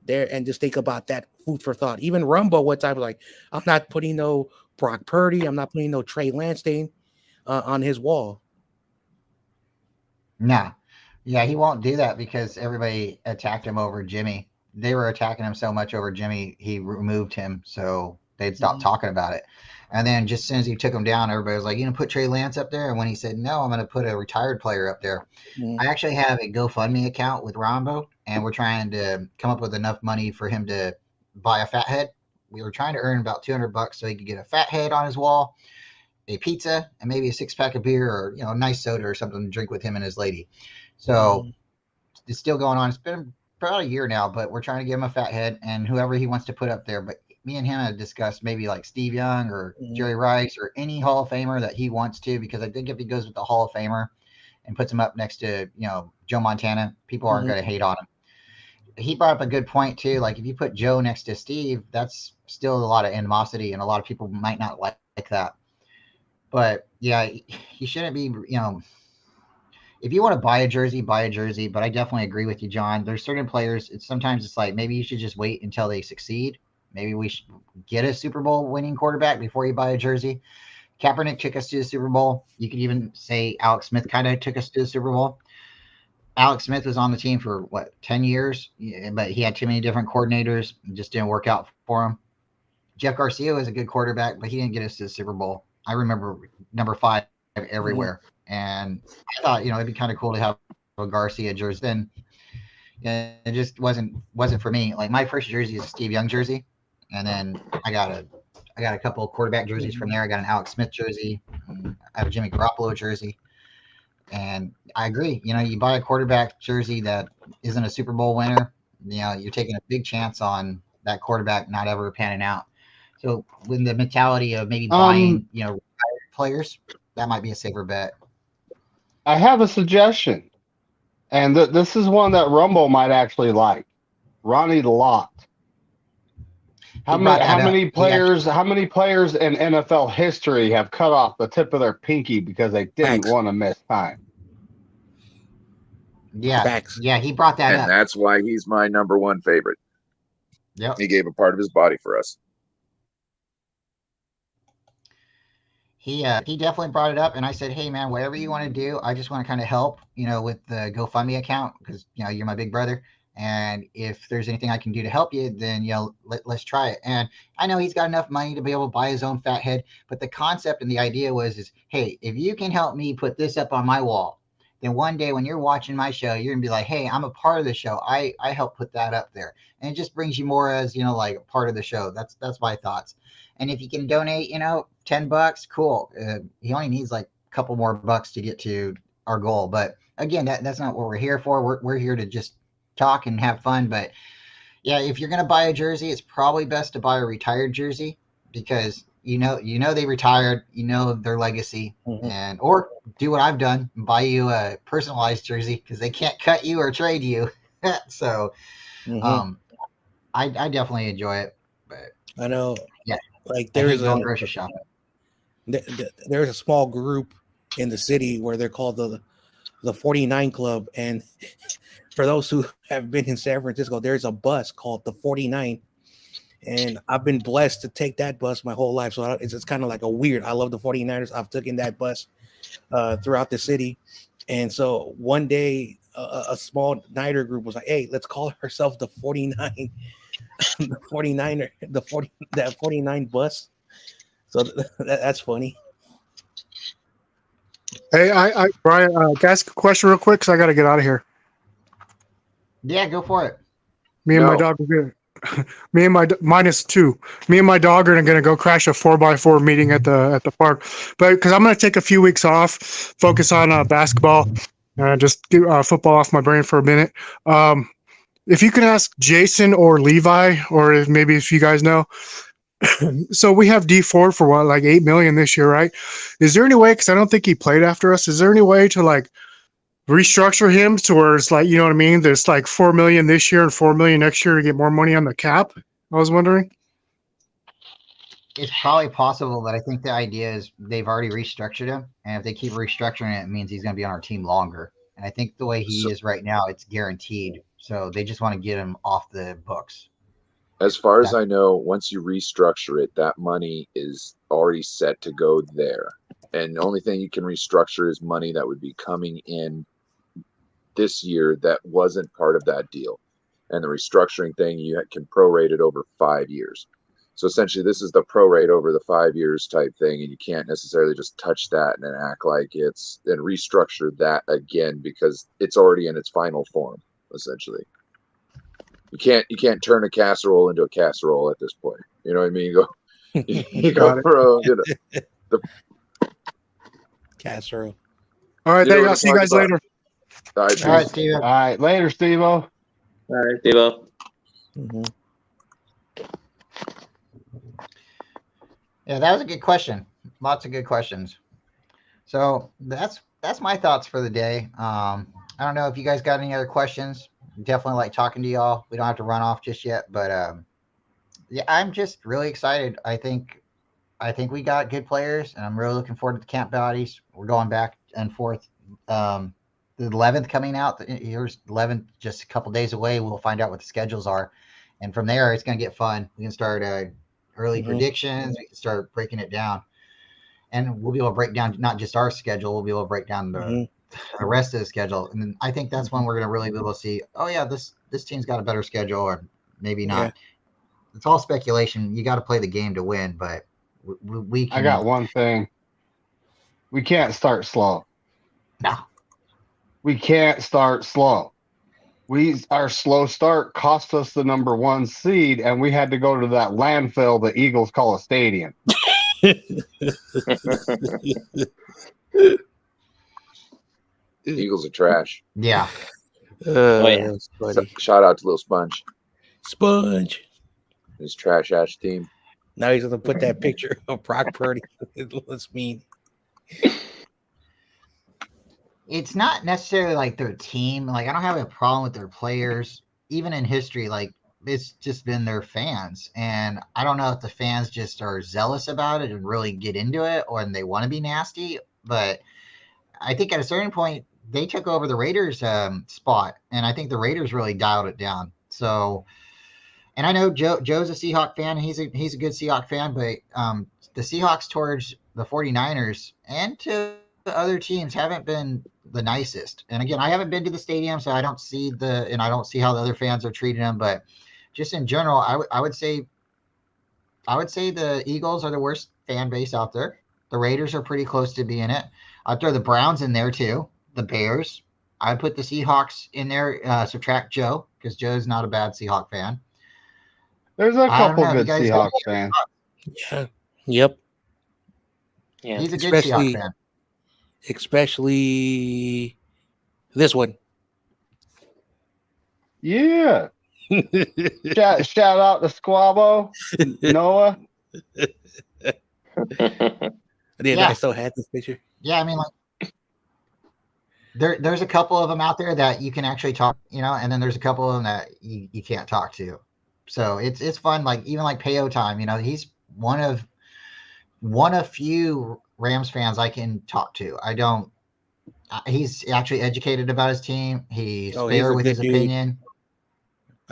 S5: there, and just think about that food for thought. Even Rumbo, what time was like, I'm not putting no Brock Purdy, I'm not putting no Trey Lance on his wall.
S1: nah, yeah, he won't do that because everybody attacked him over Jimmy. They were attacking him so much over Jimmy, he removed him, so they'd stop talking about it. And then just as soon as he took him down, everybody was like, "You gonna put Trey Lance up there?" And when he said, "No, I'm gonna put a retired player up there,"
S5: Mm-hmm.
S1: I actually have a GoFundMe account with Rombo, and we're trying to come up with enough money for him to buy a fat head. We were trying to earn about $200 so he could get a fat head on his wall, a pizza, and maybe a 6 pack of beer, or a nice soda or something to drink with him and his lady. So it's still going on. It's been about a year now, but we're trying to give him a fat head and whoever he wants to put up there. But me and him have discussed maybe like Steve Young or Jerry Rice or any Hall of Famer that he wants to, because I think if he goes with the Hall of Famer and puts him up next to Joe Montana, people aren't going to hate on him. He brought up a good point too. Like if you put Joe next to Steve, that's still a lot of animosity, and a lot of people might not like that. But yeah, he shouldn't be. If you want to buy a jersey, buy a jersey. But I definitely agree with you, John. There's certain players. Sometimes it's like maybe you should just wait until they succeed. Maybe we should get a Super Bowl winning quarterback before you buy a jersey. Kaepernick took us to the Super Bowl. You could even say Alex Smith kind of took us to the Super Bowl. Alex Smith was on the team for 10 years, but he had too many different coordinators. It just didn't work out for him. Jeff Garcia was a good quarterback, but he didn't get us to the Super Bowl. I remember number 5 everywhere. And I thought, it'd be kind of cool to have a Garcia jersey. Then it just wasn't for me. Like my first jersey is a Steve Young jersey, and then I got a couple of quarterback jerseys from there. I got an Alex Smith jersey. I have a Jimmy Garoppolo jersey. And I agree. You buy a quarterback jersey that isn't a Super Bowl winner, you're taking a big chance on that quarterback not ever panning out. So with the mentality of maybe buying, retired players, that might be a safer bet.
S3: I have a suggestion. And this is one that Rumble might actually like. Ronnie Lott.
S1: He brought
S3: How
S1: that up.
S3: many players in NFL history have cut off the tip of their pinky because they didn't
S5: Facts.
S3: want to miss time?
S1: Yeah,
S5: Facts.
S1: yeah, he brought that
S4: And
S1: up.
S4: that's why he's my number one favorite.
S1: Yep.
S4: He gave a part of his body for us.
S1: He definitely brought it up, and I said, "Hey, man, whatever you want to do, I just want to kind of help, with the GoFundMe account because you're my big brother, and if there's anything I can do to help you, then let's try it." And I know he's got enough money to be able to buy his own fat head, but the concept and the idea is, hey, if you can help me put this up on my wall, then one day when you're watching my show, you're gonna be like, "Hey, I'm a part of the show. I helped put that up there," and it just brings you more as like a part of the show. That's my thoughts. And if you can donate, $10, cool. He only needs like a couple more bucks to get to our goal. But again, that's not what we're here for. We're here to just talk and have fun. But yeah, if you're gonna buy a jersey, it's probably best to buy a retired jersey because they retired, their legacy, and or do what I've done, buy you a personalized jersey because they can't cut you or trade you. So, I definitely enjoy it. But
S5: I know.
S1: yeah,
S5: Like
S1: I hate going grocery shopping.
S5: there's a small group in the city where they're called the 49 Club, and for those who have been in San Francisco, there's a bus called the 49, and I've been blessed to take that bus my whole life. So it's kind of like a weird. I love the 49ers. I've taken that bus throughout the city, and so one day a small Niner group was like, "Hey, let's call ourselves the 49." The 49er, that 49 bus. So that's funny.
S2: Hey, Brian, can I ask a question real quick? Because I got to get out of here.
S1: Yeah, go for it.
S2: Me and my dog are good. Me and my -2. Me and my dog are going to go crash a 4x4 meeting at the park, but because I'm going to take a few weeks off, focus on basketball, just get football off my brain for a minute. If you can ask Jason or Levi, or if you guys know. So we have D4 for what, like 8 million this year, right? Is there any way? Because I don't think he played after us. Is there any way to like restructure him to where it's like, you know what I mean? There's like 4 million this year and 4 million next year to get more money on the cap. I was wondering.
S1: It's probably possible, but I think the idea is they've already restructured him, and if they keep restructuring it, it means he's going to be on our team longer. And I think the way he is right now, it's guaranteed. So they just want to get him off the books.
S4: As far as I know, once you restructure it, that money is already set to go there. And the only thing you can restructure is money that would be coming in this year that wasn't part of that deal. And the restructuring thing, you can prorate it over 5 years. So essentially, this is the prorate over the 5 years type thing, and you can't necessarily just touch that and then act like it's and restructure that again because it's already in its final form, essentially. You can't turn a casserole into a casserole at this point. You know what I mean? You go from the
S5: casserole.
S2: All right, I'll see you guys later.
S1: All right, Steve.
S3: All right, later, Steve-O.
S6: All right, Steve-O.
S1: Yeah, that was a good question. Lots of good questions. So that's my thoughts for the day. I don't know if you guys got any other questions. Definitely like talking to y'all. We don't have to run off just yet, but yeah, I'm just really excited. I think we got good players, and I'm really looking forward to the camp bodies. We're going back and forth. The 11th coming out. Here's 11th, just a couple days away. We'll find out what the schedules are, and from there, it's going to get fun. We can start early predictions. We can start breaking it down, and we'll be able to break down not just our schedule. We'll be able to break down the rest of the schedule, and then I think that's when we're going to really be able to see. Oh yeah, this team's got a better schedule, or maybe not. Yeah. It's all speculation. You got to play the game to win, but we can.
S3: I got one thing. We can't start slow.
S1: No.
S3: We can't start slow. Our slow start cost us the number 1 seed, and we had to go to that landfill the Eagles call a stadium.
S4: Eagles are trash.
S1: Yeah.
S4: Shout out to Little Sponge.
S5: Sponge.
S4: His trash ass team.
S5: Now he's gonna put that picture of Brock Purdy. Let's mean.
S1: it's not necessarily like their team. Like I don't have a problem with their players, even in history. Like it's just been their fans, and I don't know if the fans just are zealous about it and really get into it, or they want to be nasty. But I think at a certain point they took over the Raiders spot, and I think the Raiders really dialed it down. So, and I know Joe's a Seahawk fan. He's a good Seahawk fan, but the Seahawks towards the 49ers and to other teams haven't been the nicest. And again, I haven't been to the stadium, so I don't see I don't see how the other fans are treating them. But just in general, I would say the Eagles are the worst fan base out there. The Raiders are pretty close to being it. I'd throw the Browns in there too. The Bears. I'd put the Seahawks in there. Subtract Joe because Joe's not a bad Seahawk fan.
S3: There's a
S1: I don't
S3: couple
S1: know.
S3: good
S1: You guys,
S3: Seahawks fans.
S5: Yeah. Yep.
S6: Yeah.
S1: he's a good Seahawks fan.
S5: Especially this one.
S3: Yeah. Shout out to Squabo, Noah.
S5: I still had this picture.
S1: Yeah, I mean, like there's a couple of them out there that you can actually talk, and then there's a couple of them that you can't talk to. So it's fun. Like even like Payo time, he's one of few Rams fans I can talk to. I don't. He's actually educated about his team. He's fair with his opinion.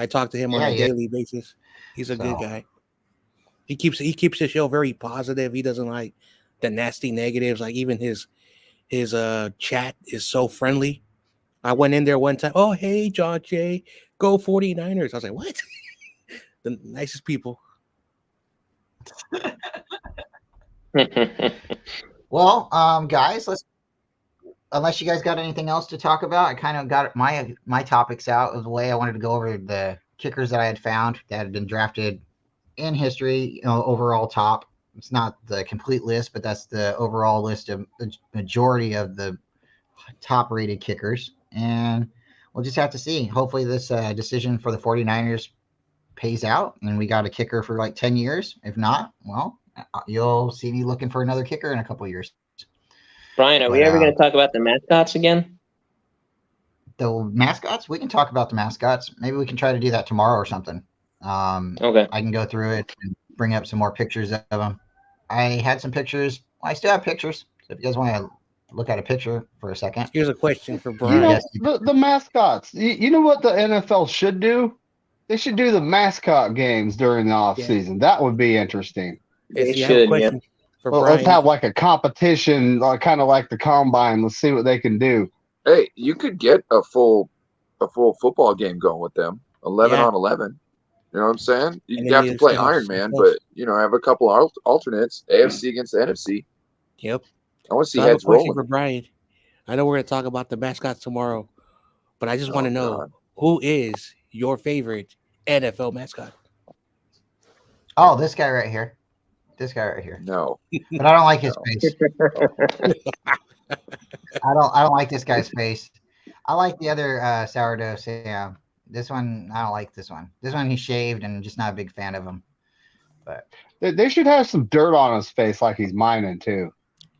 S5: I talk to him on a daily basis. He's a good guy. He keeps the show very positive. He doesn't like the nasty negatives. Like even his chat is so friendly. I went in there one time. Oh, hey, John Jay, go 49ers. I was like, what? The nicest people.
S1: Well, guys, unless you guys got anything else to talk about, I kind of got my topics out of the way. I wanted to go over the kickers that I had found that had been drafted in history, overall top. It's not the complete list, but that's the overall list of the majority of the top rated kickers. And we'll just have to see. Hopefully this decision for the 49ers pays out and we got a kicker for like 10 years. If not, well, you'll see me looking for another kicker in a couple of years.
S6: Brian, are we ever going to talk about the mascots again?
S1: The mascots? We can talk about the mascots. Maybe we can try to do that tomorrow or something.
S6: Okay.
S1: I can go through it and bring up some more pictures of them. I had some pictures. I still have pictures. So if you guys want to look at a picture for a second.
S5: Here's a question for Brian.
S3: The mascots. You know what the NFL should do? They should do the mascot games during the off season. That would be interesting.
S6: They should, yeah.
S3: Let's have like a competition, kind of like the combine. Let's see what they can do.
S4: Hey, you could get a full football game going with them, 11 on 11. You know what I'm saying? You have to play Iron Man, but have a couple alternates. AFC against the NFC.
S5: Yep.
S4: I want to see heads rolling.
S5: For Brian, I know we're going to talk about the mascots tomorrow, but I just want to know who is your favorite NFL mascot?
S1: Oh, this guy right here.
S4: No.
S1: But I don't like his face. I don't like this guy's face. I like the other sourdough Sam. This one, I don't like this one. This one he's shaved and I'm just not a big fan of him. But
S3: they should have some dirt on his face like he's mining too.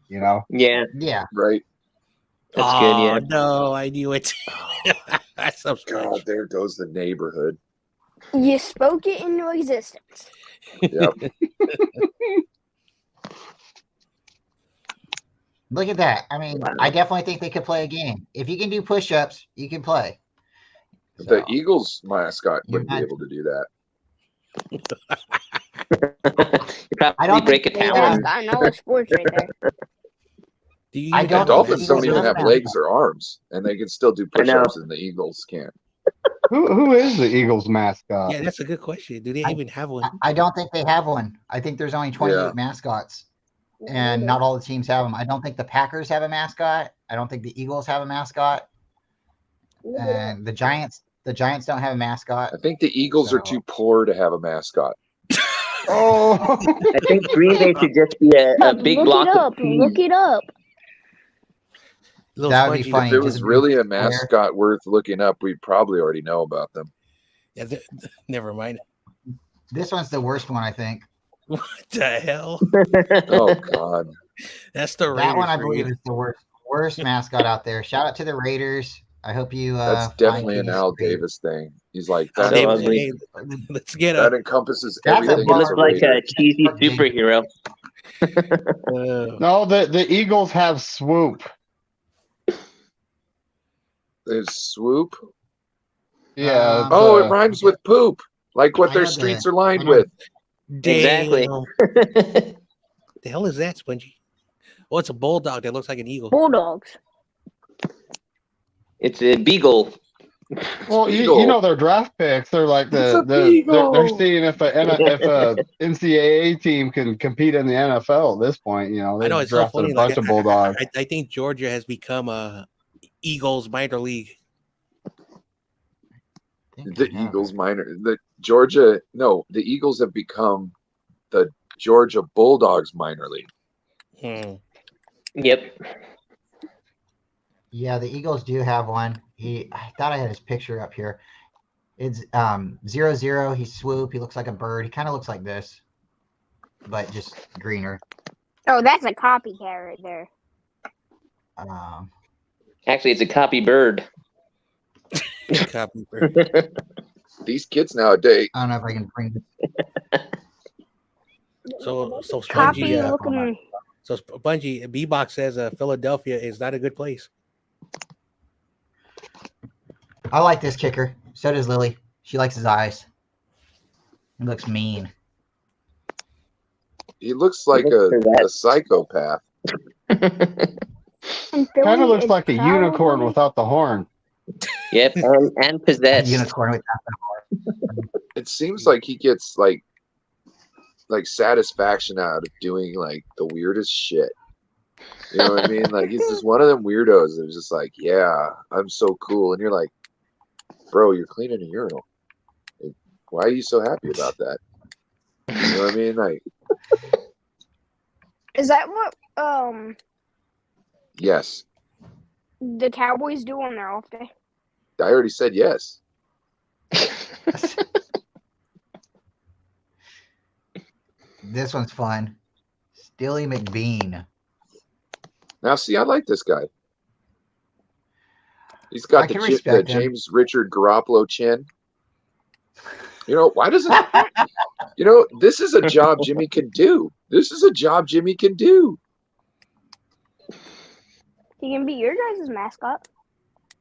S6: Yeah.
S1: Yeah.
S4: Right.
S6: That's good, yeah.
S5: No, I knew it. That's so
S4: God, there goes the neighborhood.
S7: You spoke it into existence.
S4: Yep.
S1: Look at that. I mean, I definitely think they could play a game. If you can do push-ups, you can play.
S4: The Eagles mascot wouldn't be able to do that.
S6: You probably break a talon.
S7: I know it's sports right there.
S4: The Dolphins don't even have legs or arms, and they can still do push-ups, and the Eagles can't.
S3: Who is the Eagles mascot?
S5: Yeah, that's a good question. Do they even have one?
S1: I don't think they have one. I think there's only 28 mascots, and not all the teams have them. I don't think the Packers have a mascot. I don't think the Eagles have a mascot, and the Giants don't have a mascot.
S4: I think the Eagles are too poor to have a mascot.
S3: Oh,
S6: I think Green Bay should just be a big block of cheese.
S7: Look it up.
S1: That would be funny.
S4: If it was really a mascot worth looking up, we'd probably already know about them.
S5: Yeah, never mind.
S1: This one's the worst one, I think.
S5: What the hell?
S4: Oh God,
S5: That's the
S1: that one. I believe is the worst. worst mascot out there. Shout out to the Raiders. I hope you
S4: That's
S1: find
S4: definitely an
S1: peace.
S4: Al Davis thing. He's like
S5: Al
S4: that.
S6: So
S5: Davis,
S6: ugly.
S5: hey, let's get
S4: That
S5: a.
S4: encompasses
S1: That's a
S4: everything
S6: He
S4: that's
S6: looks
S4: a
S6: like
S4: Raider.
S6: a cheesy superhero.
S3: No, the Eagles have swoop.
S4: There's swoop.
S3: Yeah.
S1: Oh,
S4: It rhymes with poop, like what
S1: I
S4: their
S1: know
S4: streets
S1: the-
S4: are lined
S1: I know-
S4: with.
S6: Exactly.
S5: Damn. The hell is that, Spongy? Oh, it's a bulldog that looks like an eagle.
S7: Bulldogs.
S6: It's a beagle.
S3: Well,
S4: Beagle.
S3: you know their draft picks. They're like
S4: It's a
S3: they're
S4: beagle.
S3: seeing if a NCAA team can compete in the NFL at this point. You know,
S5: I
S3: they
S5: know it's so
S3: drafted
S5: funny.
S3: a bunch of Bulldogs.
S5: I think Georgia has become a Eagles minor league.
S4: The Eagles the Eagles have become the Georgia Bulldogs minor league.
S6: Yep.
S1: Yeah, the Eagles do have one. I thought I had his picture up here. It's 0-0. He's swoop. He looks like a bird. He kind of looks like this, but just greener.
S7: Oh, that's a copycat right there.
S6: Actually, it's a copy bird.
S5: Copy bird.
S4: These kids nowadays.
S1: I don't know if I can bring this.
S5: So
S7: Copy
S5: Spongy.
S7: looking.
S5: So Spongy. B-Box says Philadelphia is not a good place.
S1: I like this kicker. So does Lily. She likes his eyes. He looks mean.
S4: He looks like a psychopath.
S3: Kind of looks like a unicorn without the horn.
S6: Yep, and possessed.
S1: Unicorn with
S4: It seems like he gets like satisfaction out of doing like the weirdest shit. You know what I mean? Like he's just one of them weirdos that's just like, yeah, I'm so cool, and you're like, bro, you're cleaning a urinal. Like, why are you so happy about that? You know what I mean? Like,
S7: Is that what
S4: yes,
S7: the Cowboys do on their off day?
S4: I already said yes.
S1: This one's fun. Steely McBean.
S4: Now, see, I like this guy. He's got
S1: I
S4: the
S1: can respect him.
S4: James Richard Garoppolo chin. You know, why doesn't you know, this is a job Jimmy can do. This is a job Jimmy can do.
S7: He can be your guys' mascot.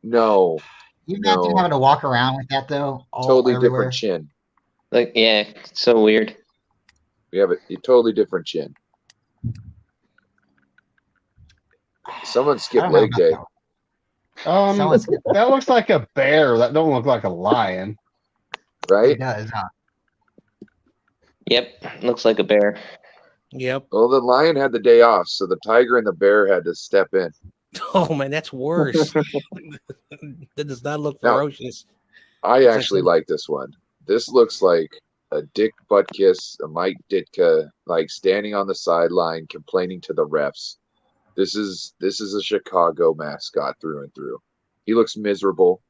S4: No.
S1: You imagine having to walk around with that though?
S4: Totally
S1: everywhere?
S4: different chin.
S6: Like, yeah, it's so weird.
S4: We have a totally different chin. Someone skipped leg day.
S3: That looks like a bear. That don't look like a lion.
S4: Right?
S1: It does, huh?
S6: Yep, looks like a bear.
S5: Yep.
S4: Well, the lion had the day off, so the tiger and the bear had to step in.
S5: Oh man, that's worse. That does not look ferocious.
S4: I actually like this one. This looks like a Dick Butkus, a Mike Ditka, like standing on the sideline complaining to the refs. This is a Chicago mascot through and through. He looks miserable.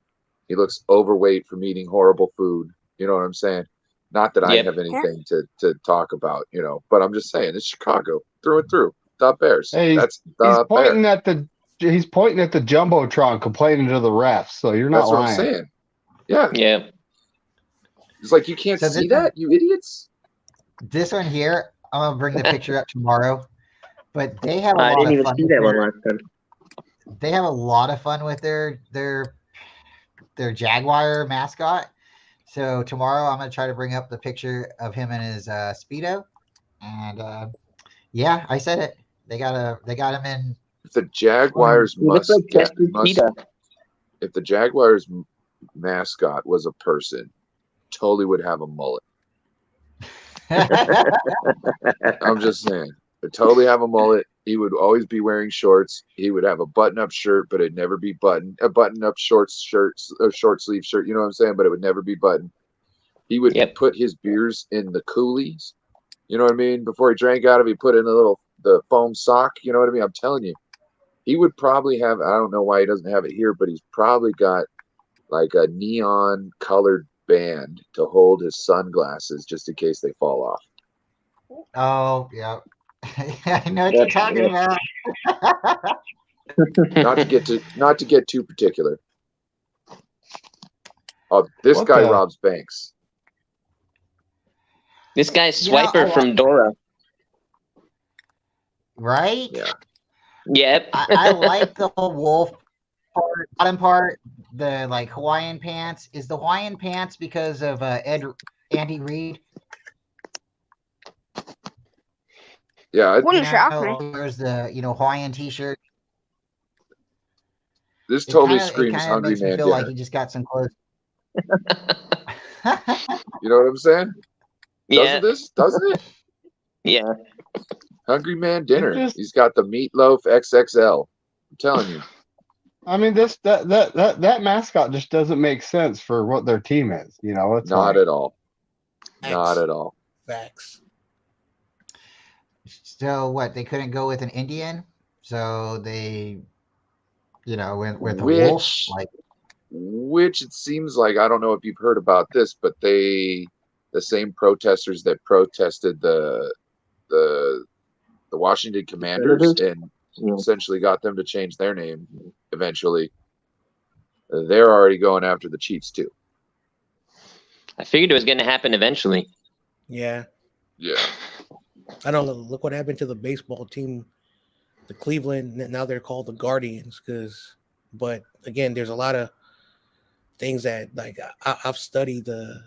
S4: He looks overweight from eating horrible food. You know what I'm saying? Not that I have anything to talk about, you know, but I'm just saying it's Chicago through and through. The Bears.
S3: Hey,
S4: That's the Bear.
S3: He's pointing at the jumbotron, complaining to the refs. So you're not lying.
S4: That's what I'm saying. Yeah.
S6: Yeah.
S4: It's like you can't see that, you idiots.
S1: This one here, I'm gonna bring the picture up tomorrow. But they have a
S6: I
S1: lot
S6: didn't
S1: of
S6: even
S1: fun.
S6: see that one last time.
S1: They have a lot of fun with their Jaguar mascot. So tomorrow I'm gonna try to bring up the picture of him in his Speedo, and yeah, I said it. They got him in.
S4: If the Jaguars if the Jaguars mascot was a person, totally would have a mullet. I'm just saying, would totally have a mullet. He would always be wearing shorts. He would have a button-up shirt, but it'd never be buttoned. A button-up short sleeve shirt. You know what I'm saying? But it would never be buttoned. He would put his beers in the coolies. You know what I mean? Before he drank out of it, he put in the foam sock. You know what I mean? I'm telling you, he would probably have. I don't know why he doesn't have it here, but he's probably got like a neon colored band to hold his sunglasses just in case they fall off.
S1: Oh yeah. I know what you're talking about.
S4: not to get too particular. Oh, this
S3: What
S4: guy
S3: the-
S4: robs banks.
S6: This guy's
S1: You know,
S6: Swiper from Dora.
S1: right?
S4: Yeah.
S6: Yep.
S1: I like the wolf part, bottom part, the like Hawaiian pants. Is the Hawaiian pants because of Andy Reid?
S4: Yeah,
S7: Wouldn't shock me.
S1: There's the Hawaiian T-shirt.
S4: this totally
S1: It
S4: screams
S1: kind of
S4: Hungry
S1: makes me
S4: Man
S1: feel like
S4: dinner.
S1: he just got some clothes.
S4: You know what I'm saying?
S6: Yeah.
S4: Doesn't it?
S6: Yeah.
S4: Hungry Man dinner.
S3: just-
S4: He's got the meatloaf XXL. I'm telling you.
S3: I mean, that mascot just doesn't make sense for what their team is. You know, it's
S4: Not
S3: like,
S4: at all. Not at all.
S5: Facts.
S1: So what? They couldn't go with an Indian, so they, went with a wolf.
S4: Which which it seems like, I don't know if you've heard about this, but the same protesters that protested the Washington Commanders and essentially got them to change their name eventually, they're already going after the Chiefs too.
S6: I figured it was going to happen eventually.
S5: Yeah.
S4: Yeah.
S5: I don't know. Look what happened to the baseball team, the Cleveland. Now they're called the Guardians. But again, there's a lot of things that like I've studied the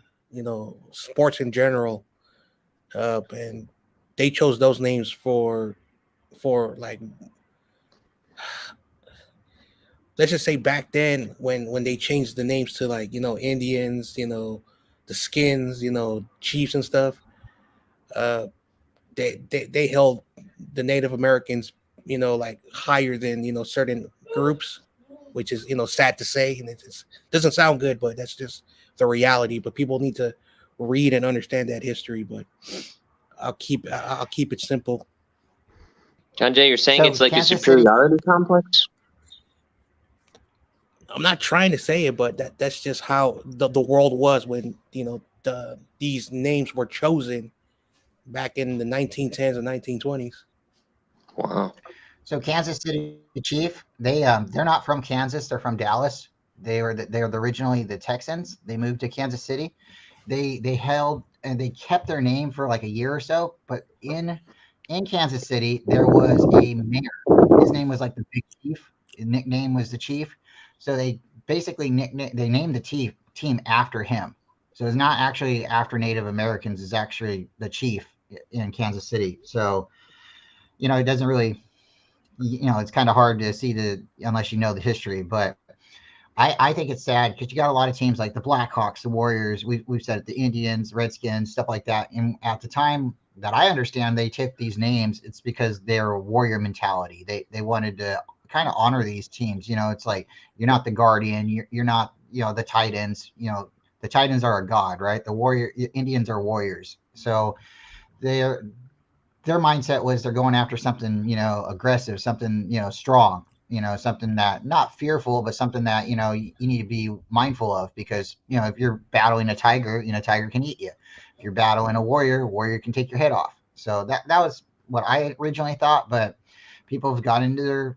S5: sports in general, and they chose those names for like, let's just say back then when they changed the names to like Indians, the Skins, Chiefs and stuff. They held the Native Americans, like higher than certain groups, which is sad to say, and it doesn't sound good, but that's just the reality. But people need to read and understand that history. But I'll keep it simple.
S6: John Jay, you're saying
S1: So
S6: it's like
S1: Kansas
S6: a superiority complex?
S5: I'm not trying to say it, but that's just how the world was when these names were chosen back in the 1910s and 1920s.
S6: Wow.
S1: So Kansas City Chief, they're not from Kansas. They're from Dallas. They're originally the Texans. They moved to Kansas City. They held and they kept their name for like a year or so. But in Kansas City, there was a mayor. His name was like the Big Chief. His nickname was the Chief. So they basically named the team after him. So it's not actually after Native Americans. It's actually the Chief in Kansas City. So it doesn't really. It's kind of hard to see unless you know the history, but I think it's sad because you got a lot of teams like the Blackhawks, the Warriors, we've said it, the Indians, Redskins, stuff like that. And at the time that I understand they took these names, it's because they're a warrior mentality. They wanted to kind of honor these teams. It's like you're not the Guardian, you're not the Titans. The Titans are a god, right? The Indians are warriors. So they're their mindset was they're going after something, aggressive, something, strong, something that not fearful, but something that, you need to be mindful of because, if you're battling a tiger, tiger can eat you. If you're battling a warrior can take your head off. So that was what I originally thought, but people have got into their,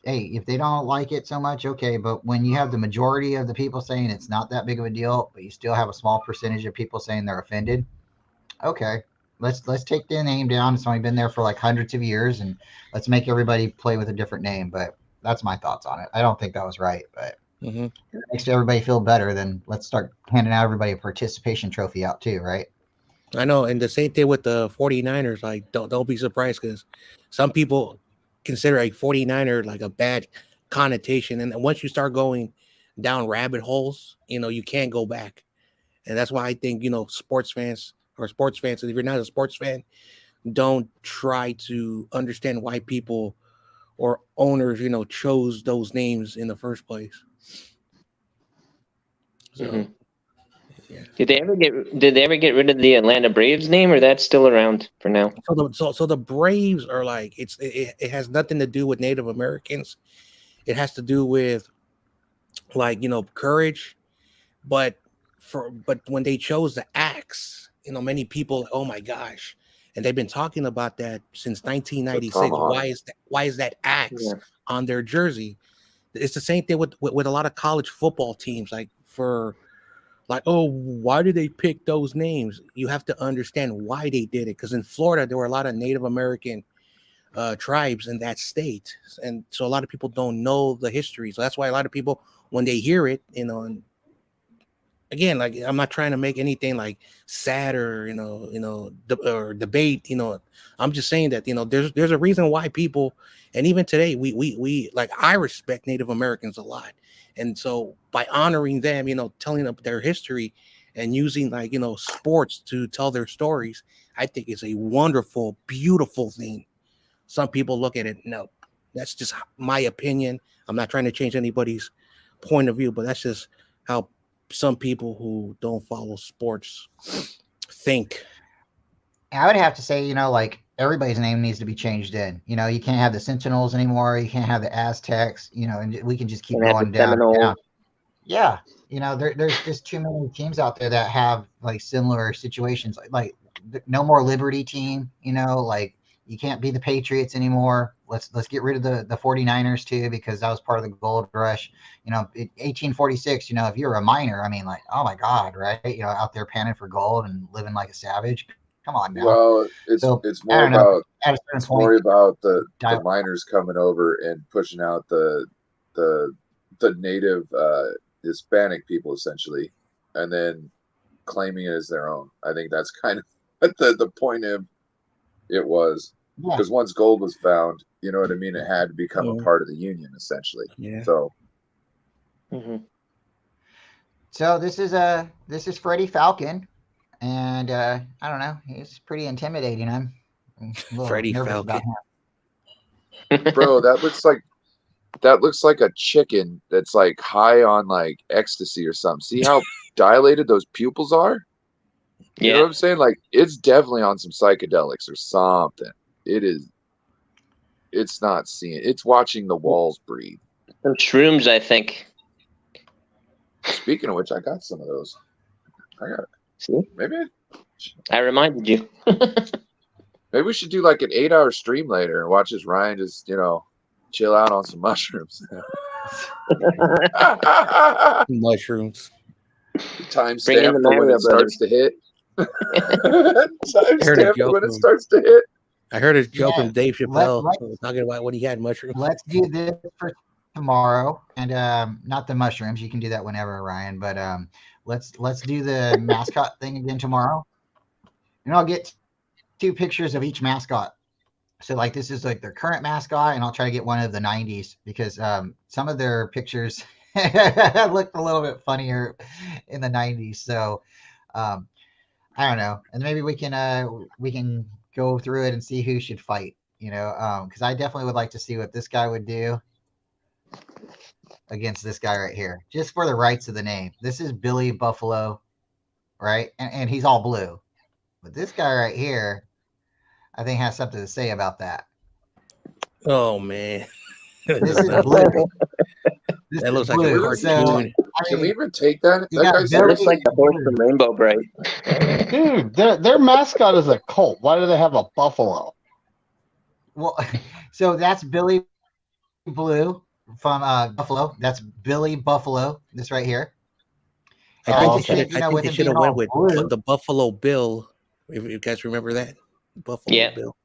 S1: hey, if they don't like it so much, okay. But when you have the majority of the people saying it's not that big of a deal, but you still have a small percentage of people saying they're offended, okay, let's take the name down. It's only been there for like hundreds of years, and let's make everybody play with a different name. But that's my thoughts on it. I don't think that was right, but if it makes everybody feel better, then let's start handing out everybody a participation trophy out too, right?
S5: I know, and the same thing with the 49ers. Like, don't be surprised because some people consider a 49er like a bad connotation, and once you start going down rabbit holes, you can't go back. And that's why I think sports fans, if you're not a sports fan, don't try to understand why people or owners chose those names in the first place. So yeah.
S6: Did they ever get rid of the Atlanta Braves name, or that's still around for now?
S5: So the Braves are like it has nothing to do with Native Americans. It has to do with like courage, but when they chose the axe, many people, oh my gosh, and they've been talking about that since
S4: The
S5: 1996.
S4: tomahawk.
S5: Why is that axe
S6: Yeah.
S5: on their jersey? It's the same thing with a lot of college football teams. Oh, why did they pick those names? You have to understand why they did it. Because in Florida, there were a lot of Native American tribes in that state, and so a lot of people don't know the history. So that's why a lot of people, when they hear it, and again, like, I'm not trying to make anything like sad or or debate. I'm just saying that there's a reason why people, and even today, we like, I respect Native Americans a lot, and so by honoring them, telling them their history and using, like, sports to tell their stories, I think it's a wonderful, beautiful thing. Some people look at it, no, that's just my opinion. I'm not trying to change anybody's point of view, but that's just how some people who don't follow sports think.
S1: I would have to say, like, everybody's name needs to be changed in. You can't have the Sentinels anymore. You can't have the Aztecs. And we can just keep
S6: And have the
S1: going down and
S6: Seminoles.
S1: down. Yeah, there's just too many teams out there that have, like, similar situations. Like no more Liberty team. Like, you can't be the Patriots anymore. Let's get rid of the 49ers too, because that was part of the gold rush. 1846. If you're a miner, I mean, like, oh my God, right? Out there panning for gold and living like a savage. Come on now.
S4: Well,
S1: So
S4: it's
S1: I
S4: more
S1: don't know.
S4: about
S1: At a certain
S4: it's more
S1: point,
S4: about the
S1: die-
S4: miners coming over and pushing out the native Hispanic people, essentially, and then claiming it as their own. I think that's kind of what the point of it was,
S1: yeah.
S4: because once gold was found, you know what I mean, it had to become a part of the Union, essentially.
S5: Yeah.
S4: So
S6: Mm-hmm.
S1: So this is Freddie Falcon, and I don't know, he's pretty intimidating. I'm a little
S5: Freddie
S1: nervous about
S5: Falcon.
S1: him.
S4: bro, that looks like a chicken that's, like, high on, like, ecstasy or something. See how dilated those pupils are? You know what
S6: Yeah.
S4: I'm saying? Like, it's definitely on some psychedelics or something. It's not seeing. It's watching the walls breathe.
S6: Some shrooms, I think.
S4: Speaking of which, I got some of those.
S6: See?
S4: Maybe
S6: I reminded you.
S4: we should do, like, an 8-hour stream later and watch this Ryan just, chill out on some mushrooms.
S5: Mushrooms.
S6: Bring in
S4: Timestamp
S6: the
S4: for when
S6: Mario
S4: it starts to hit. Timestamp for when it starts to hit.
S5: I heard a joke
S1: Yeah,
S5: from Dave Chappelle talking about when he had mushrooms.
S1: Let's do this for tomorrow, and not the mushrooms. You can do that whenever, Ryan. But let's do the mascot thing again tomorrow, and I'll get 2 pictures of each mascot. So, like, this is like their current mascot, and I'll try to get one of the 90s, because some of their pictures looked a little bit funnier in the 90s. So I don't know, and maybe we can go through it and see who should fight. Because I definitely would like to see what this guy would do against this guy right here, just for the rights of the name. This is Billy Buffalo, right? And he's all blue, but this guy right here, I think, has something to say about that.
S5: Oh man,
S1: This is blue. This
S5: that
S1: is
S5: looks like
S1: blue.
S5: a cartoon.
S1: So,
S4: Can we even take that?
S1: You
S4: That
S1: got
S4: guy's
S1: Billy-
S6: That looks like the horse from Rainbow Bright.
S3: Dude, their mascot is a cult. Why do they have a buffalo?
S1: well, so that's Billy Blue from Buffalo. That's Billy Buffalo. This right here.
S5: I think
S3: okay.
S5: they should have went with the Buffalo Bill. If you guys remember that, Buffalo
S6: Yeah.
S5: Bill.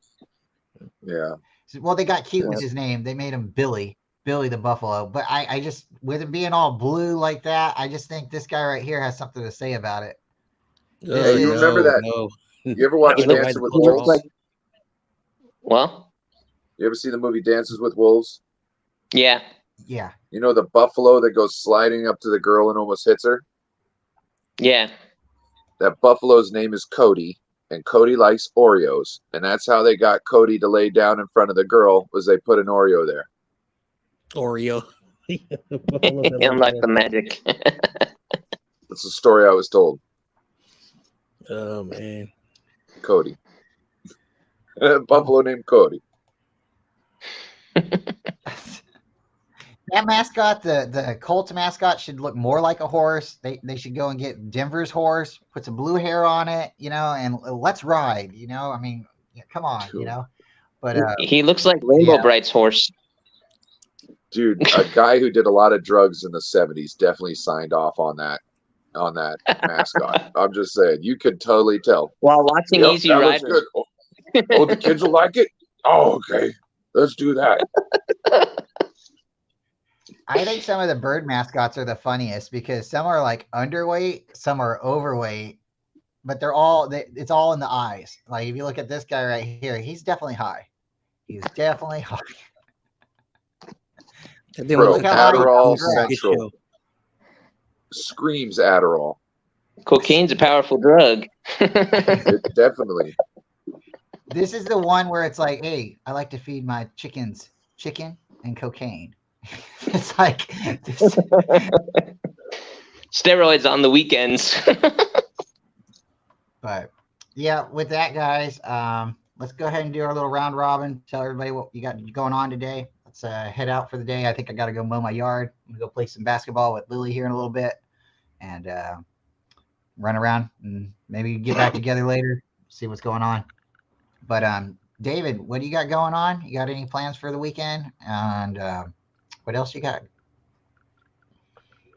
S4: Yeah.
S1: Well, they got cute with his name. They made him Billy the Buffalo. But I just, with him being all blue like that, I just think this guy right here has something to say about it.
S4: Yeah, you remember that?
S5: No.
S4: You ever watch
S5: I know
S4: Dancing
S5: why
S4: with
S5: the
S4: Wolves?
S6: like- Well,
S4: You ever see the movie Dances with Wolves?
S6: yeah.
S1: Yeah.
S4: You know the buffalo that goes sliding up to the girl and almost hits her?
S6: Yeah.
S4: That buffalo's name is Cody, and Cody likes Oreos, and that's how they got Cody to lay down in front of the girl, was they put an Oreo there.
S5: Oreo.
S6: Unlike the magic.
S4: That's the story I was told.
S5: Oh man.
S4: Cody. Buffalo named Cody.
S1: That mascot, the Colts mascot, should look more like a horse. They should go and get Denver's horse, put some blue hair on it, and let's ride. I mean, Yeah, come on, you
S4: Cool.
S1: know. But
S6: He looks like Rainbow
S1: yeah.
S6: Bright's horse.
S4: Dude, a guy who did a lot of drugs in the 70s definitely signed off on that mascot. I'm just saying, you could totally tell.
S6: While watching
S4: Yep,
S6: Easy
S4: that looks
S6: Rider.
S4: good. Oh, the kids will like it? Oh, okay. Let's do that.
S1: I think some of the bird mascots are the funniest because some are like underweight, some are overweight, but it's all in the eyes. Like if you look at this guy right here, he's definitely high. He's definitely high.
S5: Then
S4: Bro,
S1: Look how high he's
S4: Adderall
S1: dressed.
S4: Central screams Adderall.
S6: Cocaine's a powerful drug.
S4: It definitely.
S1: This is the one where it's like, hey, I like to feed my chickens chicken and cocaine. It's like this,
S6: Steroids on the weekends.
S1: but yeah, with that, guys, let's go ahead and do our little round robin. Tell everybody what you got going on today. Let's head out for the day. I think I got to go mow my yard. I'm gonna go play some basketball with Lily here in a little bit, and run around and maybe get back together later. See what's going on. But David, what do you got going on? You got any plans for the weekend? And what else you got?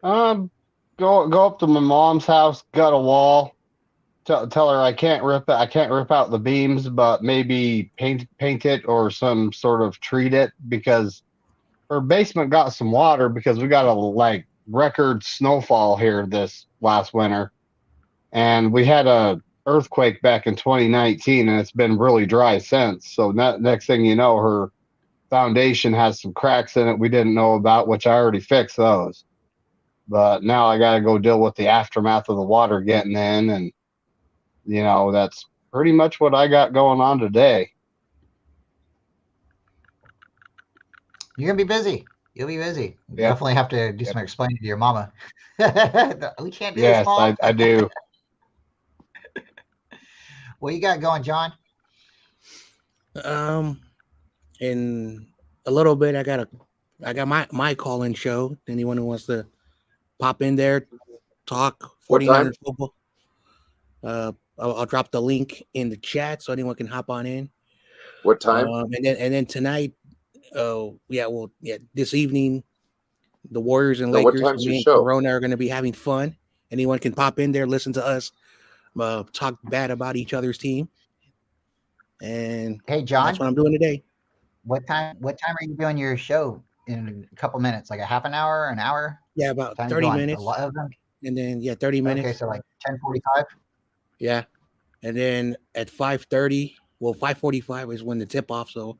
S3: Go up to my mom's house, gut a wall. Tell her I can't rip out the beams, but maybe paint it or some sort of treat it, because her basement got some water because we got a like record snowfall here this last winter, and we had a earthquake back in 2019, and it's been really dry since. So next thing you know, her foundation has some cracks in it we didn't know about, which I already fixed those. But now I got to go deal with the aftermath of the water getting in, and that's pretty much what I got going on today.
S1: You're gonna be busy. You'll be busy. You
S3: Yeah.
S1: definitely have to do some explaining to your mama. We can't do this,
S3: Yes,
S1: Mom.
S3: I do.
S1: What you got going, John?
S5: In a little bit, I got my call-in show. Anyone who wants to pop in there, talk
S4: What time?
S5: 49ers football. I'll drop the link in the chat so anyone can hop on in.
S4: What time?
S5: And then tonight, this evening, the Warriors and
S4: So what
S5: Lakers,
S4: time's your
S5: me and
S4: show?
S5: Corona are going to be having fun. Anyone can pop in there, listen to us talk bad about each other's team. And
S1: Hey, John,
S5: that's what I'm doing today.
S1: what time are you doing your show? In a couple minutes, like a half an hour, an hour?
S5: Yeah, about
S1: Time
S5: 30
S1: going?
S5: minutes.
S1: A lot of them.
S5: And then 30 minutes.
S1: Okay, so like 10:45.
S5: Yeah. And then at 5:30, 5:45 is when the tip off. So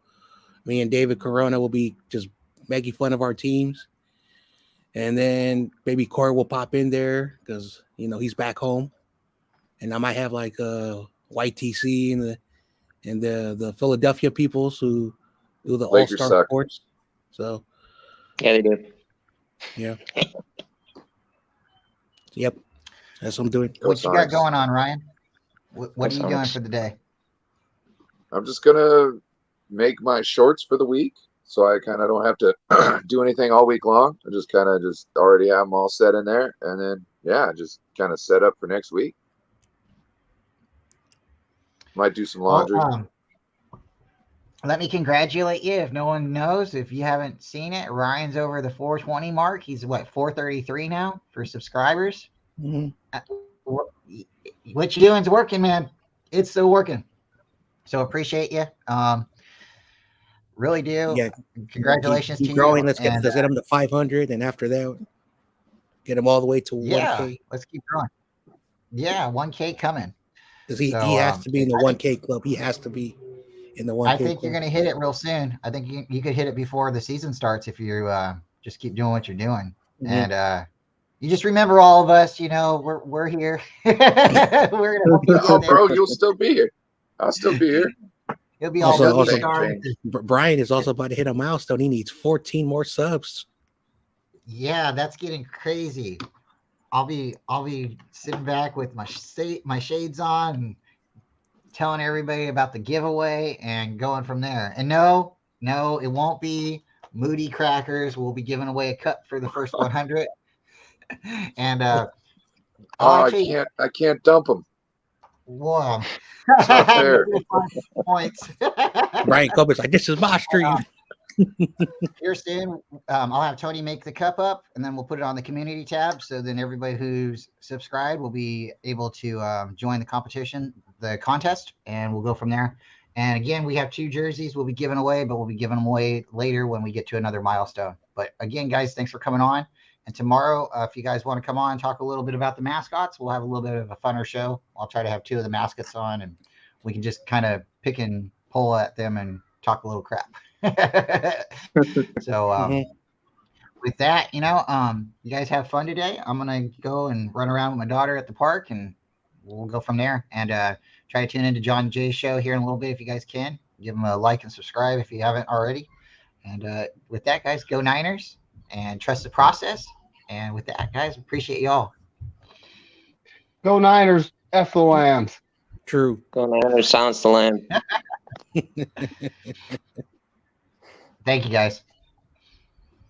S5: me and David Corona will be just making fun of our teams. And then maybe Corey will pop in there because he's back home. And I might have like YTC and the Philadelphia peoples who do the
S4: Lakers
S5: All-Star
S4: suck.
S5: sports. So
S6: Yeah, they do.
S5: yeah. Yep. That's what I'm doing.
S4: Go
S1: What you got
S4: Sonics.
S1: going on, Ryan? What
S6: Go
S1: are you doing
S6: Sonics.
S1: for the day?
S4: I'm just gonna make my shorts for the week, so I kind of don't have to do anything all week long. I just already have them all set in there, and then just kind of set up for next week. Might do some laundry.
S1: Well, let me congratulate you. If no one knows, if you haven't seen it, Ryan's over the 420 mark. He's 433 now for subscribers.
S5: Mm-hmm.
S1: What you're doing is working, man. It's still working. So appreciate you. Really do.
S5: Yeah.
S1: Congratulations
S5: keep
S1: to
S5: growing.
S1: you.
S5: Let's get them to 500, and after that, get them all the way to 1K.
S1: Let's keep growing. Yeah, 1K coming.
S5: Because he has to be in the 1K club. He has to be in the 1K
S1: I think
S5: club.
S1: you're going to hit it real soon. I think you could hit it before the season starts if you just keep doing what you're doing.
S5: Mm-hmm.
S1: And you just remember all of us. We're here. We're going to help you
S4: Oh,
S1: get there.
S4: bro, you'll still be here. I'll still be here.
S1: It'll be all
S5: Also,
S1: stars.
S5: Brian is also about to hit a milestone. He needs 14 more subs.
S1: Yeah, that's getting crazy. I'll be sitting back with my shades on and telling everybody about the giveaway and going from there. And no, it won't be Moody crackers. We'll be giving away a cup for the first 100. And
S4: I can't dump them.
S1: Well,
S4: It's not fair.
S1: 5 points.
S5: Brian Coburn's like, this is my stream.
S1: Kirsten, I'll have Tony make the cup up, and then we'll put it on the community tab. So then everybody who's subscribed will be able to join the competition, the contest, and we'll go from there. And again, we have 2 jerseys we'll be giving away, but we'll be giving them away later when we get to another milestone. But again, guys, thanks for coming on. And tomorrow, if you guys want to come on and talk a little bit about the mascots, we'll have a little bit of a funner show. I'll try to have 2 of the mascots on, and we can just kind of pick and pull at them and talk a little crap. So with that, you guys have fun today. I'm gonna go and run around with my daughter at the park, and we'll go from there. And try to tune into John Jay's show here in a little bit if you guys can. Give him a like and subscribe if you haven't already. And with that, guys, go Niners and trust the process. And with that, guys, appreciate y'all.
S3: Go Niners, F the Lambs.
S5: True.
S6: Go Niners, silence the lamb.
S1: Thank you, guys.